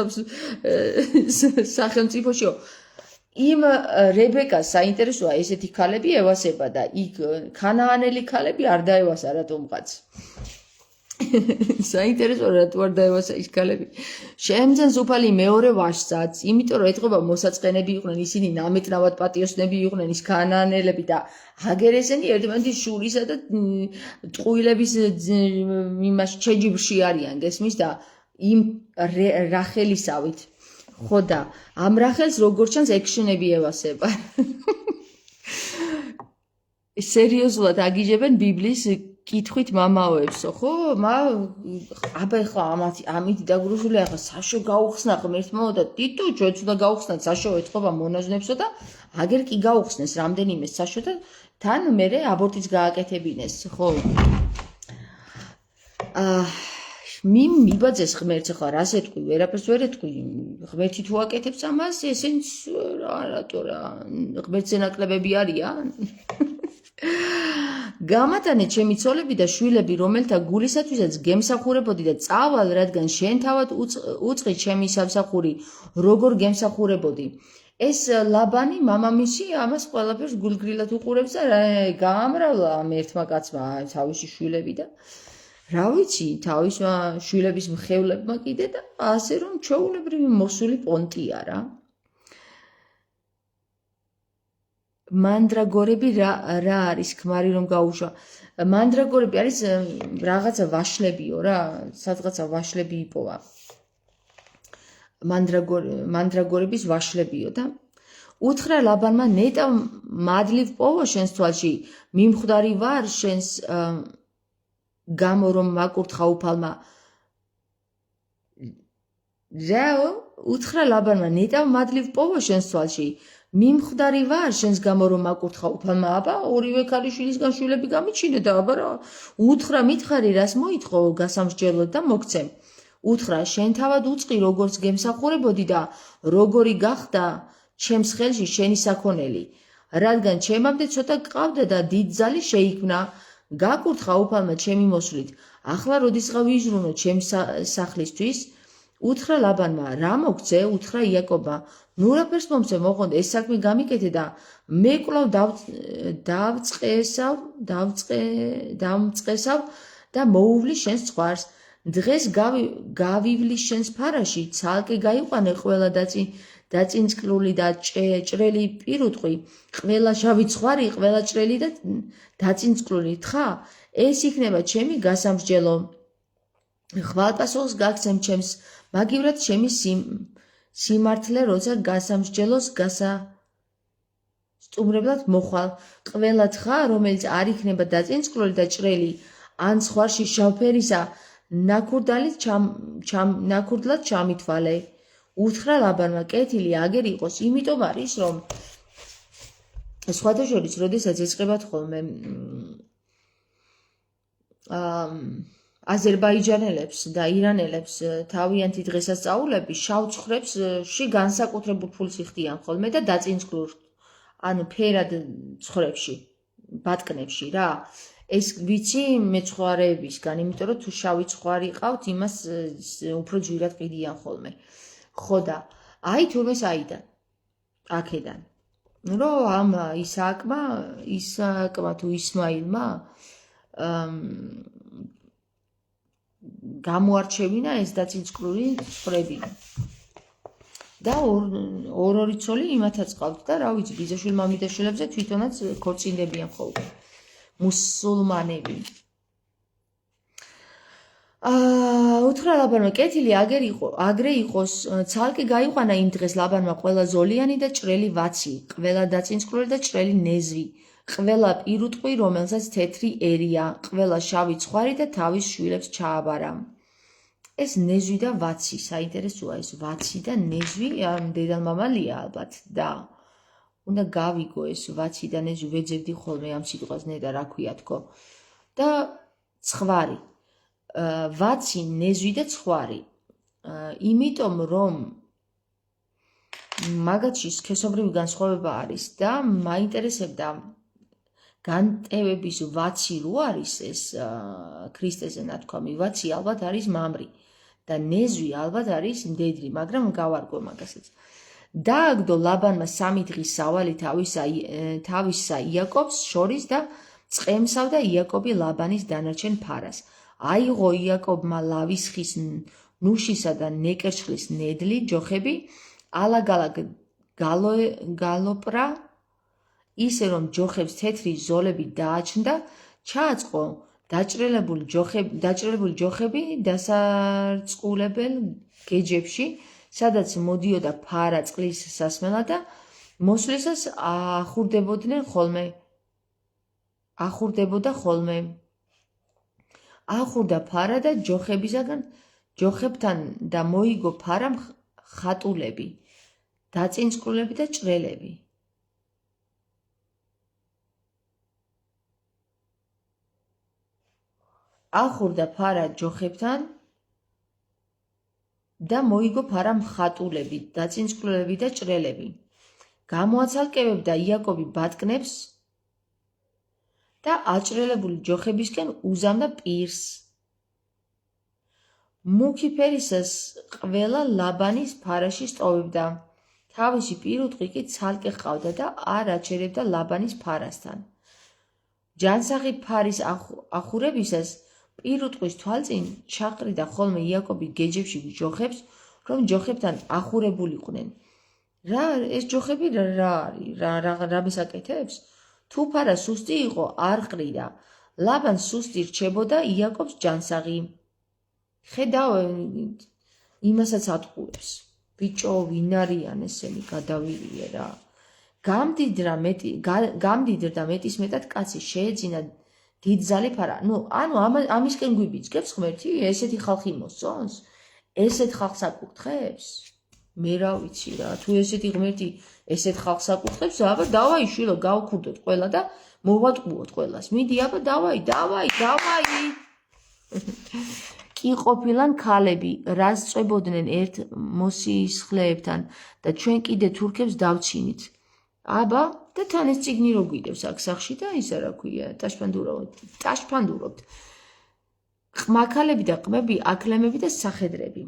S1: სახელმწიფოშიო. იმ რებეკას საინტერესოა ესეთი ქალები ევასება და იქ ქანაანელი ქალები არ დაევასა რატომღაც. საინტერესოა რატო არ დაევასა ის ქალები. შემძენს უფალი მეორე ვაჟსაც, იმიტომ რომ ეთყობა მოსაწყენები იყვნენ, ისინი ნამეტნავად პატიოსნები იყვნენ, ის ქანაანელები და აგერ ესენი ერთმანეთის შურისა და ტყუილების იმას ჩეჯიბრში არიან, გესმის და იმ რახელისავით. ხო და ამ რახელს როგორც ჩანს ექშენები ევასება. სერიოზულად აგიჟებენ ბიბლიის კითხვით მამაოებსო, ხო? აბა ეხლა ამით დაგრუზული ახლა საშო გაუხსნა ღმერთმაო და ტიტო ჩვენც უნდა გაუხსნათ საშო ეთყობა მონაზვნებსო და აგერ კი გაუხსნეს რამდენიმე საშო და თან მერე აბორტიც გააკეთებინეს, ხო? მიბაძეს ღმერთს, ახლა რას ეთქვი, ვერაფერს ვერ ეთქვი, ღმერთი თუ აკეთებს ამას, ესენც რატო რა, ღმერთზე ნაკლებები არიან? გამატანე ჩემი ცოლები და შვილები, რომელთა გულისათვისაც გემსახურებოდი და წავალ, რადგან შენ თავად უწყი ჩემი სამსახური, როგორ გემსახურებოდი. ეს ლაბანი მამამისი ამას ყველაფერს გულგრილად უყურებს და გაამრავლა ამ ერთმა კაცმა თავისი შვილები და რა ვიცი, თავის შვილების მხევლებმა კიდე და ასე რომ ჩვეულებრივი მოსული პონტია რა. მანდრაგორები რა არის ქმარი რომ გაუშვა? მანდრაგორები არის რაღაცა ვაშლებიო რა, სადღაცა ვაშლები იპოვა. მანდრაგორების ვაშლებიო და უთხრა ლაბანმა, ნეტა მადლივ პოვო შენს თვალში, მიმხვდარი ვარ შენს გამო რომ მაკურთხა უფალმა. რაო? უთხრა ლაბანმა, ნეტა მადლივ პოვო შენს თვალში, მიმხვდარი ვარ შენს გამო რომ მაკურთხა უფალმა. აბა ორივე ქალიშვილისგან შვილები გამიჩინე და აბა რა უთხრა მითხარი რას მოითხოვ გასამსჯელოდ და მოგცემ. უთხრა შენ თავად უწყი როგორც გემსახურებოდი და როგორი გახდა ჩემს ხელში შენი საქონელი, რადგან ჩემამდე ცოტა გყავდა და დიდ ძალი შეიქმნა. გაკურთხა უფალმა ჩემი მოსვლით, ახლა როდისღა ვიჟრუნო ჩემ სახლისთვის? უთხრა ლაბანმა, რა მოგცე? უთხრა იაკობმა, ნუ რაფერს მომცე მოყონდ, ეს საქმე გამიკეთე და მე კვლავ დავწყესავ და მოუვლი შენს ცხვარს. დღეს გავივლი შენს ფარაში, ცალკე გაიყვანე ყველა დაწინწკლული და ჭრელი პირუტყვი, ყველა შავი ცხვარი, ყველა ჭრელი და დაწინწკლული თხა. ეს იქნება ჩემი გასამსჯელო. ხვალპასუხს გაგცემ ჩემს მაგივრად ჩემი სიმართლე, როცა გასამსჯელოს სტუმრებლად მოხვალ. ყველა თხა, რომელიც არ იქნება დაწინწკლული და ჭრელი, ან ზღვარში შავფერისა, ნაქურდლად ჩამითვალე. უთხრა ლაბანმა, კეთილი აგერ იყოს, იმიტომ არის, რომ სხვათა შორის, როდესაც ეწყებათ ხოლმე აზერბაიჯანელებს და ირანელებს თავიანთი დღესასწაულები, შავ ცხრებში განსაკუთრებულ ფულს იხდიან ხოლმე და დაწინწკლურ, ანუ ფერად ცხრებში, ბატკნებში რა. ეს ვიცი მეცხვარეებისგან, იმიტომ რომ თუ შავი ცხვარი ყავთ, იმას უფრო ჯვირად ყიდიან ხოლმე. ხო და აი თურმე საიდან? აქედან. რომ ამ ისააკმა თუ ისმაილმა გამოარჩევინა ეს დაწინწკლული ცხრები. და ორი ცოლი იმათაც ყავთ და რა ვიცი, ბიძაშვილ-მამიდაშვილებზე თვითონაც ქორწინდებიან ხოლმე. მუსულმანები. უთხრა ლაბანმა, კეთილი აგრე იყოს, ცალკე გაიყვანა იმ დღეს ლაბანმა ყველა ზოლიანი და ჭრელი ვაცი, ყველა დაწინწკლული და ჭრელი ნეзвი, ყველა პირუტყვი, რომელსაც თეთრი ერია, ყველა შავი ცხვარი და თავის შვილებს ჩააბარა. ეს ნეзвი და ვაცი, საინტერესოა ეს ვაცი და ნეзвი, დედალმამალია ალბათ და უნდა გავიგო ეს ვაცი და ნეзвი, ვეძებდი ხოლმე ამ სიტყვას, ნედა რა ქვია თქო. და ცხვარი. ვაცი, ნეзвი და ცხვარი. იმიტომ რომ მაგათში სქესობრივი განსხვავება არის და მაინტერესებდა განტევების ვაცი რო არის ეს ქრისტეზე ნათქვამი, ვაცი ალბათ არის მამრი და ნეзвი ალბათ არის მდედრი, მაგრამ გავარკვე მაგასაც. დააგდო ლაბანმა 3 დღის სავალი თავისა იაკობს შორის და წყემსავდა იაკობი ლაბანის დანარჩენ ფარას. აიღო იაკობმა ლავის ხის ნუშისა და ნეკერჩხლის ნედლი ჯოხები, ალაგ-ალაგ გალოპრა, ისე რომ ჯოხებს თეთრი ზოლები დააჩნდა, ჩააწყო დაჭრილებული ჯოხები დასარწყულებელ გეჯებში, სადაც მოდიოდა ფარა წყლის სასმელად და მოსვლისას ახურდებოდა ხოლმე. ახურდა ფარა და ჯოხებთან და მოიგო ფარა ხატულები, დაწინწკლულები და ჭრელები. ახურდა ფარა ჯოხებთან და მოიგო ფარა ხატულები, დაწინწკლულები და ჭრელები. გამოაცალკევებდა იაკობი ბატკნებს და აჭრელებული ჯოხებისკენ უზამდა პირს. მუქი ფერისას ყველა ლაბანის ფარაში სტოვებდა. თავისი პირუტყვი კი ცალკე ჰყავდა და არ აჩერებდა ლაბანის ფარასთან. ჯანსაღი ფარის ახურებისას პირუტყვის თვალწინ ჩაყრიდა ხოლმე იაკობი გეჯებში ჯოხებს, რომ ჯოხებთან ახურებულიყვნენ. რა ეს ჯოხები რა არის? რა მისაკეთებს? თუ ფარა სუსტი იყო, არ ყრიდა. ლაბანს სუსტი რჩებოდა იაკობს ჯანსაღი. ხედავ იმასაც ატყუებს. ბიჭო, ვინ არიან ესენი, გადავირიე რა. გამდიდრდა მეტისმეტად კაცი, შეეძინა დიდძალი ფარა. ანუ ამისკენ გვიბიძგებს ღმერთი, ესეთი ხალხი მოსწონს? ესეთ ხალხს აკურთხებს? მე რა ვიცი რა, თუ ესეთი ღმერთი ესეთ ხალხს აკურთხებს, აბა დავაი შვილო, გავქურდოთ ყველა და მოვატყუოთ ყველას. მიდი აბა დავაი. კი ყოფილან ქალები, რას წვებოდნენ ერთ მოსისხლეებთან და ჩვენ კიდე თურქებს დავჩინით. აბა და თან ეს წიგნი რო გვიდევს აქ სახში და ისა რა ქვია, ტაშფანდურობთ. ყმაქალები და ყმები, აკლემები და სახედრები.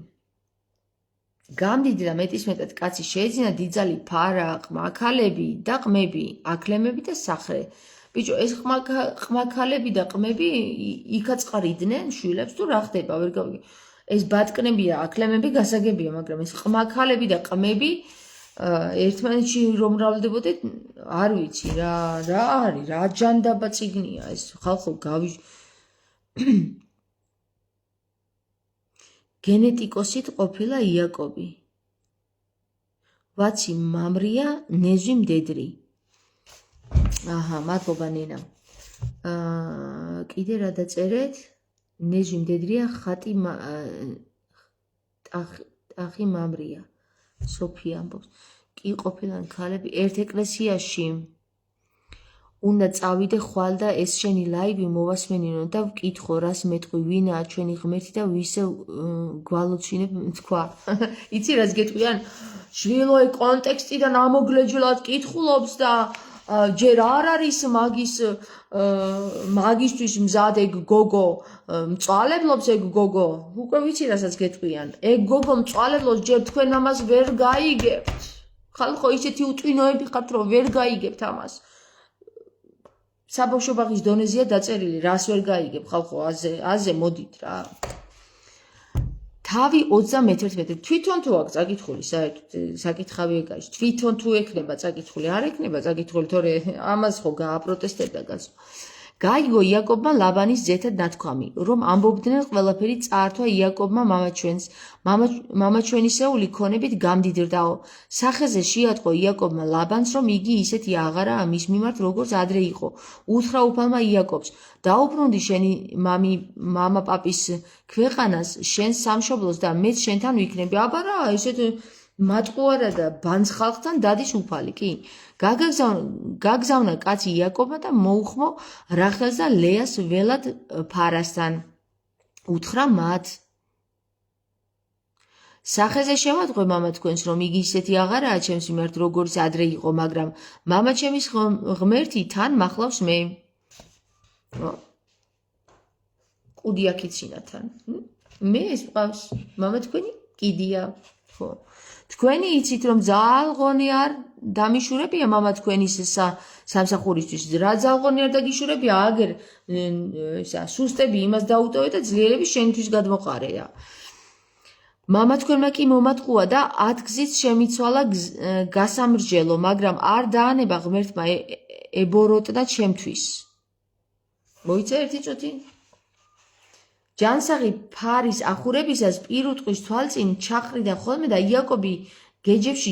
S1: გამდიდრდა მეტისმეტად კაცი, შეეძინა დიდძალი ფარა, ყმაქალები და ყმები, აკლემები და სახრე. ბიჭო, ეს ყმაქალები და ყმები იქაც ყრიდნენ შვილებს თუ რა ხდება, ვერ გავიგე. ეს ბატკნებია, აკლემები გასაგებია, მაგრამ ეს ყმაქალები და ყმები ერთმანეთში რომ მრავლდებოდეთ, არ ვიცი რა არის, რა ჯანდაბა წიგნია ეს ხალხო გენეტიკოსით ყოფილა იაკობი. ვაცი მამრია, ნეჟი მდედრი. აჰა, მადლობა ნენა. კიდე რა დაწერეთ? ნეჟი მდედრია, ხატი ტახი მამრია. სოფია ამბობს. კი ყოფილან ქალები ერთ ეკლესიაში უნდა წავიდე ხვალ და ეს შენი ლაივი მოვასმენინო და ვკითხო რას მეტყვი ვინაა ჩვენი ღმერთი და ვისე გვალოცინებ თქვა. იცი რას გეტყვიან? შვილოე კონტექსტიდან ამოგლეჯლად კითხულობს და ჯერ არ არის მაგისთვის მზად ეგ გოგო მწვალებლობს ეგ გოგო. უკვე ვიცი რასაც გეტყვიან. ეგ გოგო მწვალებლობს ჯერ თქვენ ამას ვერ გაიგებთ. ხალხო ისეთი უტვინოები ხართ რომ ვერ გაიგებთ ამას. საბავშვო ბაღის დონეზეა დაწერილი, რას ვერ გაიგებ ხალხო, აზე მოდით რა. თავი 31 მეტრი. თვითონ თუ აქვს წაკითხული, საერთოდ საკითხავი ეგ არის. თვითონ თუ ექნება წაკითხული, არ ექნება წაკითხული, თორე ამას ხო გააპროტესტებდა კაცო. გაიგო იაკობმა ლაბანის ძეთად ნათქვამი, რომ ამბობდნენ ყველაფერი წაართვა იაკობმა მამაჩვენისეული ქონებით გამდიდრდაო. სახეზე შეატყო იაკობმა ლაბანს, რომ იგი ისეთი აღარაა მის მიმართ, როგორც ადრე იყო. უთხრა უფალმა იაკობს, დაუბრუნდი შენი მამა პაპის ქვეყანას, შენ სამშობლოს და მეც შენთან ვიქნები. აბა რა, ესეთ მატყუარა და ბანძ ხალხთან დადის უფალი, კი? გაგზავნა კაცი იაკობმა და მოუხმო რახელს და ლეას ველად ფარასთან. უთხრა მათ. სახეზე შემატყვე მამა თქვენს, რომ იგი ისეთი აღარაა ჩემს მიმართ, როგორც ადრე იყო, მაგრამ მამა ჩემის ღმერთი თან მახლავს მე. კუდი აქეცინათან. მე ეს მყავს, მამა თქვენი კიდია. ხო. თქვენი იცით რომ ძალღონი არ დამიშურებია მამა თქვენის სამსახურისთვის. რა ძალღონი არ დაგიშურებია, აგერ სუსტები იმას დაუტოვე და ძლიერები შენთვის გადმოყარეა. მამა თქვენმა კი მომატყუა და 10 გზით შემიცვალა გასამრჯელო, მაგრამ არ დაანება ღმერთმა ებოროტა ჩემთვის. მოიცა ერთი წუთი? ჯანსაღი ფარის ახურებისას პირუტყვის თვალწინ ჩაყრიდა ხოლმე და იაკობი გეჯებში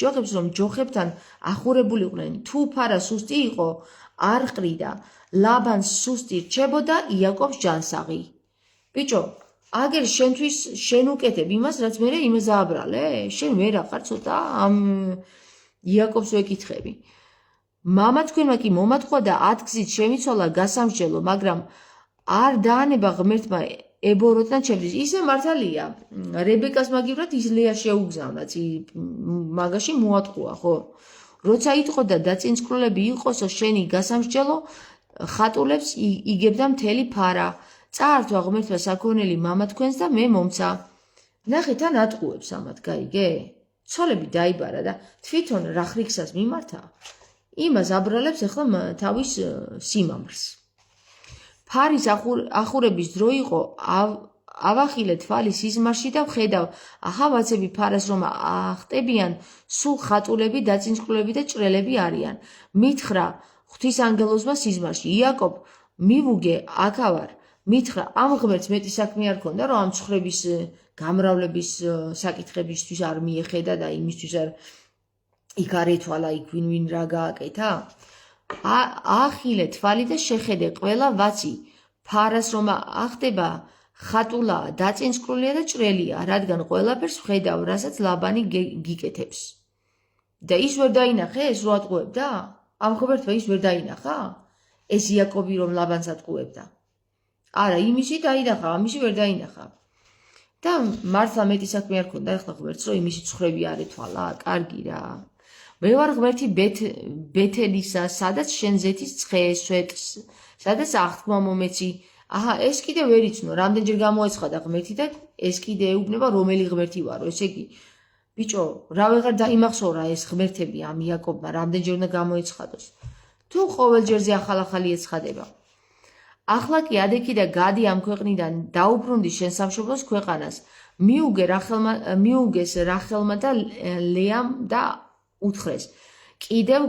S1: ჯოხებს რომ ჯოხებთან ახურებულიყვნენ. თუ ფარა სუსტი იყო, არ ყრიდა. ლაბანს სუსტი რჩებოდა იაკობს ჯანსაღი. ბიჭო, აგერ შენთვის შენ უკეთებ იმას, რაც მე იმას დააბრალე? შენ ვერ აღარ ცოტა ამ იაკობს ვეკითხები. მამა თქვენმა კი მომატყვა და 10 გზით შემიცვალა გასამრჯელო, მაგრამ არ დაანება ღმერთმა ებოროტა ჩემთვის. ისე მართალია, რებეკას მაგივრად ის ლეა შეუგზავნა, მაგაში მოატყუა, ხო? როცა იტყოდა დაწინსკრულები იყოსო შენი გასამრჯელო, ხატულებს იგებდა მთელი ფარა. წაართვა ღმერთმა საქონელი მამა თქვენს და მე მომცა. ნახე თან ატყუებს ამათ, გაიგე? ცოლები დაიბარა და თვითონ რა ხრიქსას მიმართა, იმას აბრალებს ახლა თავის სიმამრს. ფარის ახურების დრო იყო, ავახილე თვალი სიზმარში და ვხედავ, ახავაცები ფარას რომ ახტებიან, სულ ხატულები, დაწინსკრულები და ჭრელები არიან. მითხრა ღვთისანგელოზმა სიზმარში, იაკობ, მივუგე, აქავარ. მითხრა, ამ ღმერთს მეტი საქმე არ ქონდა, რომ ამ ცხრების გამრავლების საკითხებისთვის არ მიეხედა და იმისთვის არ იქ არ ეთვალა, იქ ვინ რა გააკეთა? ახილე თვალი და შეხედე ყველა ვაცი ფარას რომ ახტება ხატულაა, დაწინსკრულია და ჭრელია, რადგან ყველაფერს ვხედავ, რასაც ლაბანი გიკეთებს. და ის ვერ დაინახე, ეს რო ატყუებდა? ამ ღმერთმა ის ვერ დაინახა? ეს იაკობი რომ ლაბანს ატყუებდა. არა, იმისი დაინახა, ამისი ვერ დაინახა. და მართლა მეტი საქმე არ ქონდა ახლა ღმერთს, რომ იმისი ცხრები არ ეთვალა, კარგი რა. მე ვარ ღმერთი ბეთელისა, სადაც შენ ზეთის ცხე სვეტს, სადაც აღთქმა მომეცი. აჰა, ეს კიდე ვერ იცნო, რამდენჯერ გამოეცხადა ღმერთი და ეს კიდე ეუბნება რომელი ღმერთი ვარო. ესე იგი, ბიჭო, რა ვეღარ დაიმახსოვრა ეს ღმერთები ამ იაკობმა, რამდენჯერ უნდა გამოეცხადოს. თუ ყოველჯერზე ახალ-ახალი ეცხადება. ახლა კი ადექი და გადი ამ ქვეყნიდან, დაუბრუნდი შენ სამშობლოს ქვეყანას. მიუგეს რახელმა და ლეამ და უთხრეს, კიდევ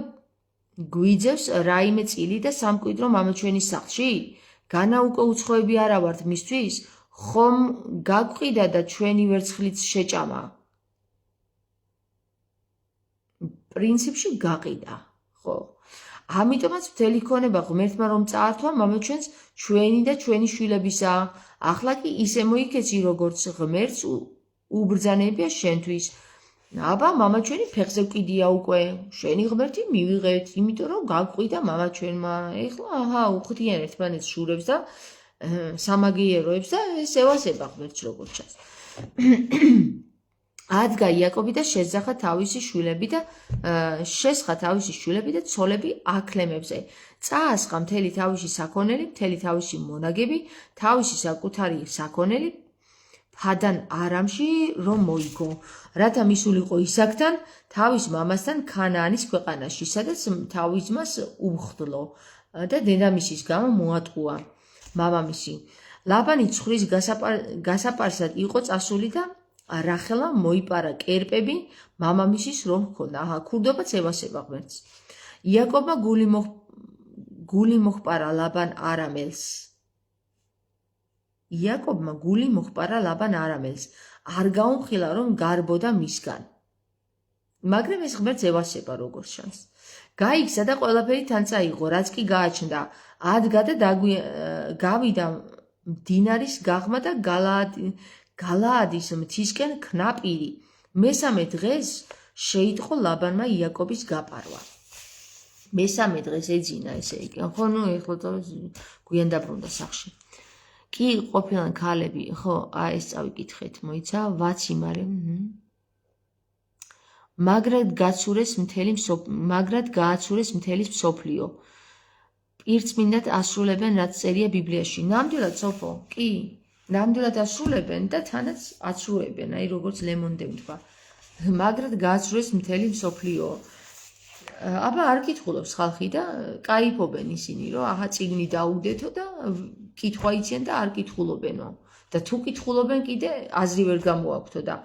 S1: გვიძევს რაიმე წილი და სამკვიდრო მამაჩვენის სახლში? განაუკო უცხოები არა ვართ მისთვის, ხომ გაგვყიდა და ჩვენი ვერცხლიც შეჭამა. პრინციპში გაყიდა, ხო? ამიტომაც მთელი ქონება ღმერთმა რომ წაართვა მამაჩვენს ჩვენი და ჩვენი შვილებისა. ახლა კი ისე მოიქეცი როგორც ღმერთს უბრძანებია შენთვის. აბა მამაჩვენი ფეხზე ვკიდია უკვე, შენი ღმერთი მივიღეთ, იმიტომ რომ გაგვყიდა მამაჩვენმა. ეხლა აჰა უხდიან ერთმანეთს შურებს და სამაგიეროებს და ეს ევასება ღმერთს როგორც ჩანს. ადგა იაკობი და შესძახა თავისი შვილები და შესხა თავისი შვილები და ცოლები აქლემებზე. წაასხა მთელი თავისი საქონელი, მთელი თავისი მონაგები, თავისი საკუთარი საქონელი ფადან არამში რომ მოიგო, რათა მისულიყო ისაკთან, თავის მამასთან ქანაანის ქვეყანაში, სადაც თავის ძმას უხდლო და დედამისის გამო მოატყუა მამამისი. ლაბანი ცხვრის გასაპარსად იყო წასული და რახელა მოიპარა კერპები მამამისის რომ ჰქონდა. აჰა, ქურდობაც ევასება ღმერთს. იაკობმა გული მოჰპარა ლაბან არამელს. იაკობმა გული მოჰპარა ლაბან არამელს. არ გაუმხილა რომ გარბოდა მისგან. მაგრამ ეს ღმერთს ევასება როგორც ჩანს. გაიქცა და ყველაფერი თან წაიღო, რაც კი გააჩნდა. ადგა და გავიდა მდინარის გაღმა და გალაადის მთისკენ ქნაპირი. მესამე დღეს შეიტყო ლაბანმა იაკობის გაპარვა. მესამე დღეს ეძინა ესე იგი. ხო, ნუ ეხლა გვიან დაბრუნდა სახში. კი ყოფილან ქალები, ხო, ეს წავიკითხეთ, მოიცა, ვაციმარე. მაგრად გააცურეს მთელი მსოფლიო. პირწმინდად ასრულებენ, რაც წერია ბიბლიაში. ნამდვილად სოფო, კი, ნამდვილად ასრულებენ და თანაც აცრუებენ, აი როგორც ლემონდემ თქვა. მაგრად გააცურეს მთელი მსოფლიო. აბა არ კითხულობს ხალხი და კაიფობენ ისინი, რომ აჰა წიგნი დაუდეთო და კითხვა იციან და არ კითხულობენო. და თუ კითხულობენ კიდე აზრი ვერ გამოაქვთო და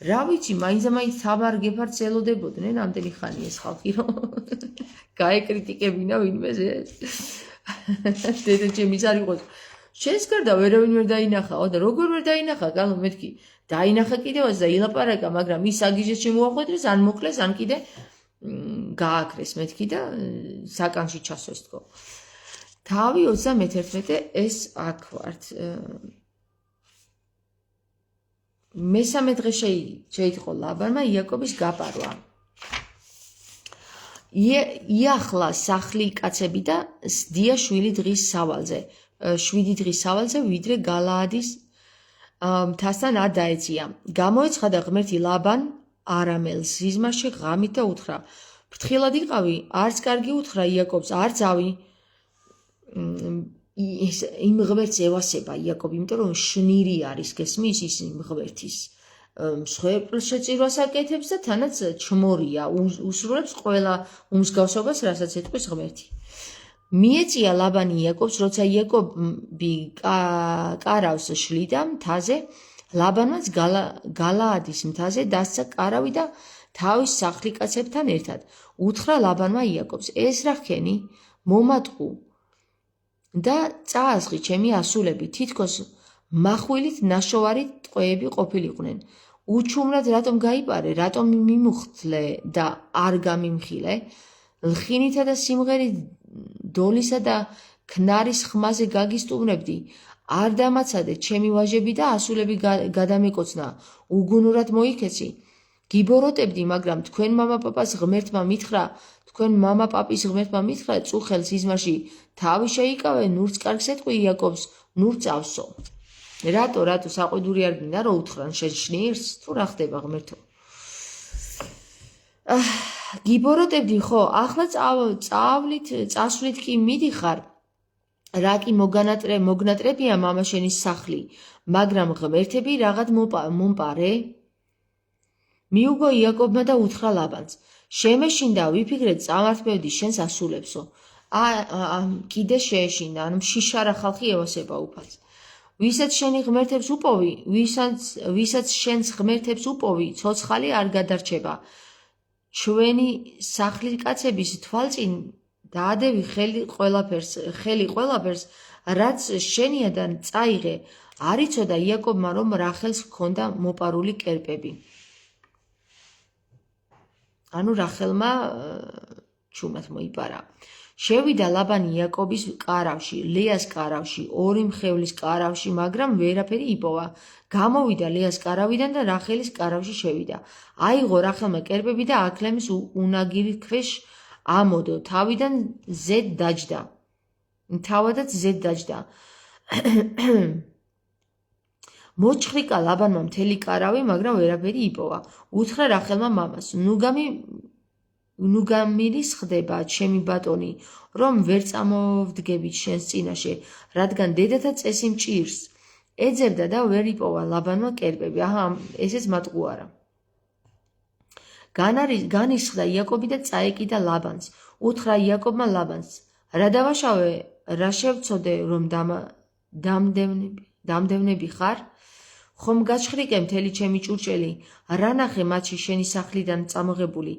S1: რა ვიცი, მაინც თამარ გეფარდს ელოდებოდნენ ამდენი ხანი ეს ხალხი, რომ გაეკრიტიკებინა ვინმეს ეს. დედაჩემის არ იყოს. შენს გარდა ვერავინ ვერ დაინახაო და როგორ ვერ დაინახა, გალო მეთქი. დაინახა კიდევაც და ილაპარაკა, მაგრამ ის აგიჟეს შემოახვედრეს, ან მოკლეს, ან კიდე გააქრეს მეთქი და საკანში ჩასვეს თქო. თავი 31 ეს აქ ვართ. მესამე დღე შეიტყო ლაბანმა იაკობის გაპარვა. იახლა სახლი კაცები და სდია 7 დღის სავალზე. 7 დღის სავალზე ვიდრე გალაადის მთასთან არ დაეწია. გამოეცხადა ღმერთი ლაბან არამელს სიზმარში ღამით და უთხრა: ფრთხილად იყავი, არც კარგი უთხრა იაკობს, არ ძავი. იმ ღმერთს ევასება იაკობი, იმიტომ რომ შნირი არის, გესმის ის იმ ღმერთის მსხვერპლ შეწირვას აკეთებს და თანაც ჩმორია, უსრულებს ყველა უმსგავსობას, რასაც ეთყვის ღმერთი. მიეწია ლაბანი იაკობს, როცა იაკობი კარავს შლიდა მთაზე, ლაბანმაც გალაადის მთაზე დასცა კარავი და თავის სახლიკაცებთან ერთად. უთხრა ლაბანმა იაკობს: ეს რა ხენი? მომატყუ და წაასხი ჩემი ასულები, თითქოს მახვილით ნაშოვარი ტყვეები ყოფილიყვნენ. უჩუმრად რატომ გაიპარე, რატომ მიმუხთლე და არ გამიმხილე? ლხინითა და სიმღერით დოლისა და ქნარის ხმაზე გაგისტუმრებდი. არ დამაცადე ჩემი ვაჟები და ასულები გადამეკოცნა, უგუნურად მოიქეცი. გიბოროტებდი, მაგრამ თქვენ მამაპაპის ღმერთმა მითხრა, წუხელ სიზმარში თავი შეიკავე, ნურც კარგს ეთყვი იაკობს, ნურ წავსო. რატო საყვედური არ გინდა რომ უთხრან შენ შნირს? თუ რა ხდება ღმერთო? გიბოროტებდი, ხო, ახლა წასვლით კი მიდიხარ. რა კი მოგნატრებია მამა შენის სახლი, მაგრამ ღმერთები რაღაც მომპარე? მიუგო იაკობმა და უთხრა ლაბანს: შემეშინდა, ვიფიქრე წამართმევდი შენს ასულებსო. კიდე შეეშინდა, ანუ შიშარა ხალხი ევასება უფალს. ვისაც შენს ღმერთებს უპოვი, ცოცხალი არ გადარჩება. ჩვენი სახლიკაცების თვალწინ დაადევი ხელი ყველაფერს, რაც შენიადან წაიღე, არ იცოდა იაკობმა, რომ რახელს ჰქონდა მოპარული კერპები. ანუ რახელმა ჩუმად მოიპარა. შევიდა ლაბანი იაკობის კარავში, ლეას კარავში, ორი მხევლის კარავში, მაგრამ ვერაფერი იპოვა. გამოვიდა ლეას კარავიდან და რახელის კარავში შევიდა. აიღო რახელმა კერპები და აქლემის უნაგირის ქვეშ ამოდო, თავიდან ზედ დაჯდა. თავადაც ზედ დაჯდა. მოჩხრიკა ლაბანმა მთელი კარავი, მაგრამ ვერაფერი იპოვა. უთხრა რახელმა მამას, ნუ გამირის ხდება, ჩემი ბატონი, რომ ვერ წამოვდგებით შენს წინაშე, რადგან დედათა წესი მჭირს. ეძებდა და ვერ იპოვა ლაბანმა კერპები. აჰა, ესეც მატყუარა. განისხდა იაკობი და წაეკიდა ლაბანს. უთხრა იაკობმა ლაბანს, რა დავაშავე, რა შევცოდე, რომ დამდევნები ხარ? ხომ გაჩხრიკე მთელი ჩემი ჭურჭელი, რა ნახე მათში შენი სახლიდან წამოღებული,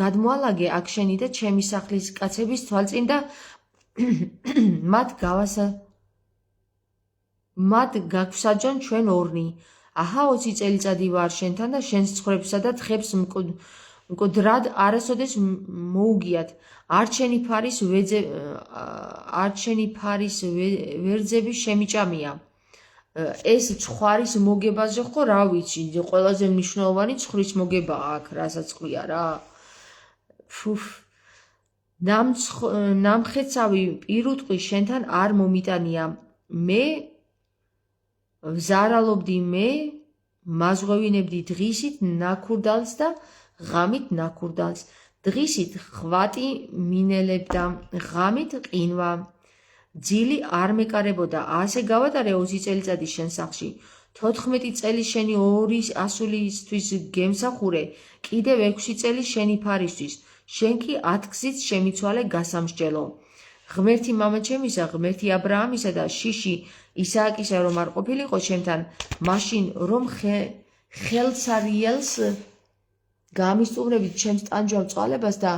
S1: გადმოალაგე აქ შენი და ჩემი სახლის კაცების თვალწინ და მათ გაგვსაჯონ ჩვენ ორნი. აჰა 20 წელიწადი ვარ შენთან და შენს ცხვრებსა და თხებს მკვდრად არასოდეს მოუგიათ. არც შენი ფარის ვერძები შემიჭამია. ეს ცხვარის მოგებაზე ხო რა ვიცი, ყველაზე მნიშვნელოვანი ცხვრის მოგებაა აქ, რასაც ყვია რა. ნამხეცავი პირუტყვი შენთან არ მომიტანია. მე ვზარალობდი, მე მაზღვევინებდი დღისით ნაქურდალს და ღამით ნაქურდალს. დღისით ხვატი მინელებდა, ღამით ყინვა. ძილი არ მეკარებოდა. ასე გავატარე 20 წელიწადი შენ სახლში. 14 წელი შენი ორი ასულისთვის გემსახურე, კიდევ 6 წელი შენი ფარისთვის. შენ კი 10 გზით შემიცვალე გასამსჯელო. ღმერთი მამაჩემისა, ღმერთი აბრაამისა და შიში ისააკისა რომ არ ყოფილიყო ჩემთან, მაშინ რომ ხელცარიელს გამისტუმრებით ჩემს ტანჯვავ წვალებას და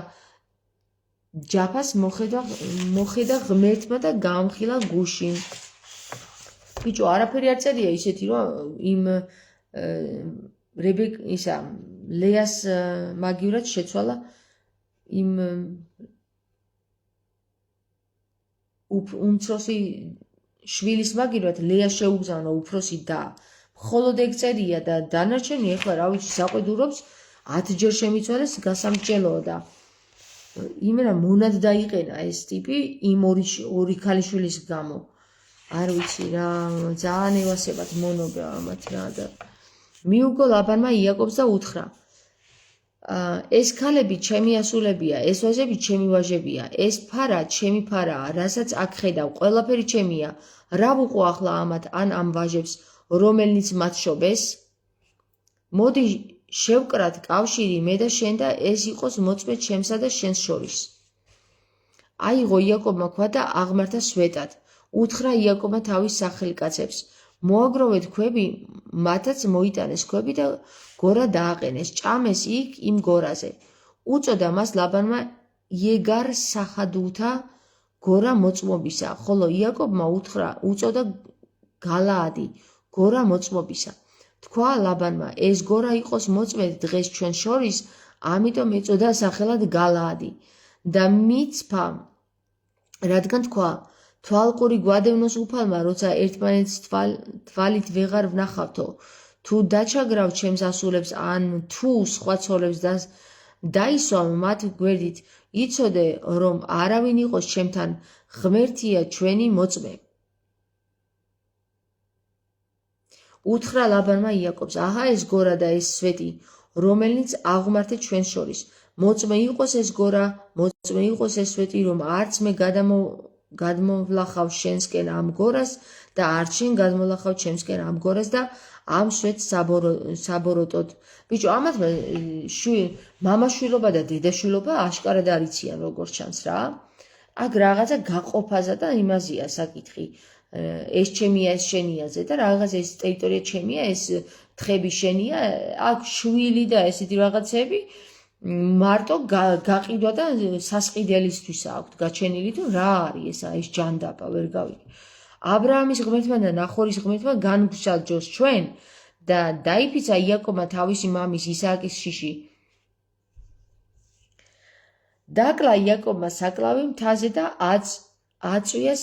S1: ჯაფას მოხედა ღმერთმა და გაამხილა გუში. ბიჭო, არაფერი არ წერია ისეთი, რომ იმ ლეას მაგივრად შეცვალა იმ უმცროსი შვილის მაგივრად ლეა შეუგზავნა უფროსი და. მხოლოდ ეგ წერია და დანარჩენი ეხლა რა ვიცი საყვედურობს 10 ჯერ შემიცვალეს გასამსჯელო და იმენა მონად დაიყენა ეს ტიპი იმ ორი ქალიშვილის გამო. არ ვიცი რა, ძალიან ევასებათ მონობე ამათ რა და მიუგო ლაბანმა იაკობს და უთხრა, ეს ქალები ჩემი ასულებია, ეს ვაჟები ჩემი ვაჟებია, ეს ფარა ჩემი ფარაა, რასაც აქ ხედავ, ყველაფერი ჩემია. რა ვუყო ახლა ამათ ან ამ ვაჟებს, რომელნიც მათ შობეს? მოდი შევკრათ კავშირი მე და შენ და ეს იყოს მოწმე ჩემსა და შენს შორის. აიღო იაკობმა ქვა და აღმართა სვეტად. უთხრა იაკობმა თავის სახელკაცებს, მოაგროვეთ ქვები, მათაც მოიტანეს ქვები და გორა დააყენეს, ჭამეს იქ იმ გორაზე. უწოდა მას ლაბანმა იეგარ სახადუთა გორა მოწმობისა, ხოლო იაკობმა უწოდა გალაადი გორა მოწმობისა. თქვა ლაბანმა, ეს გორა იყოს მოწმე დღეს ჩვენ შორის, ამიტომ ეწოდა სახელად გალაადი და მიცფა, რადგან თქვა, თვალყური გვადევნოს უფალმა, როცა ერთმანეთს თვალით ვეღარ ვნახავთო, თუ დაჩაგრავ ჩემს ასულებს ან თუ სხვა ცოლებს დაისვამ მათ გვერდით, იცოდე, რომ არავინ იყოს ჩემთან, ღმერთია ჩვენი მოწმე. უთხრა ლაბანმა იაკობს, აჰა ეს გორა და ეს სვეტი, რომელნიც აღმართეთ ჩვენ შორის. მოწმე იყოს ეს გორა, მოწმე იყოს ეს სვეტი, რომ არც მე გადმოვლახავ შენსკენ ამ გორას და არც შენ გადმოლახავ ჩემსკენ ამ გორას და ამ სვეტს საბოროტოდ. ბიჭო, ამათმა მამაშვილობა და დედაშვილობა აშკარად არ იციან როგორ ჩანს რა. აქ რაღაცა გაყოფაზა და იმაზეა საკითხი. ეს ჩემია, ეს შენიაზე და რაღაცა ეს ტერიტორია ჩემია, ეს თხები შენია, აქ შვილი და ესეთი რაღაცები მარტო გაყიდვა და სასყიდელისთვის აქვთ გაჩენილი თუ რა არის ეს ჯანდაბა ვერ გავიგე. აბრაამის ღმერთმა და ნახორის ღმერთმა განგვსაჯოს ჩვენ და დაიფიცა იაკობმა თავისი მამის ისააკის შიში. დაკლა იაკობმა საკლავი მთაზე და აწვია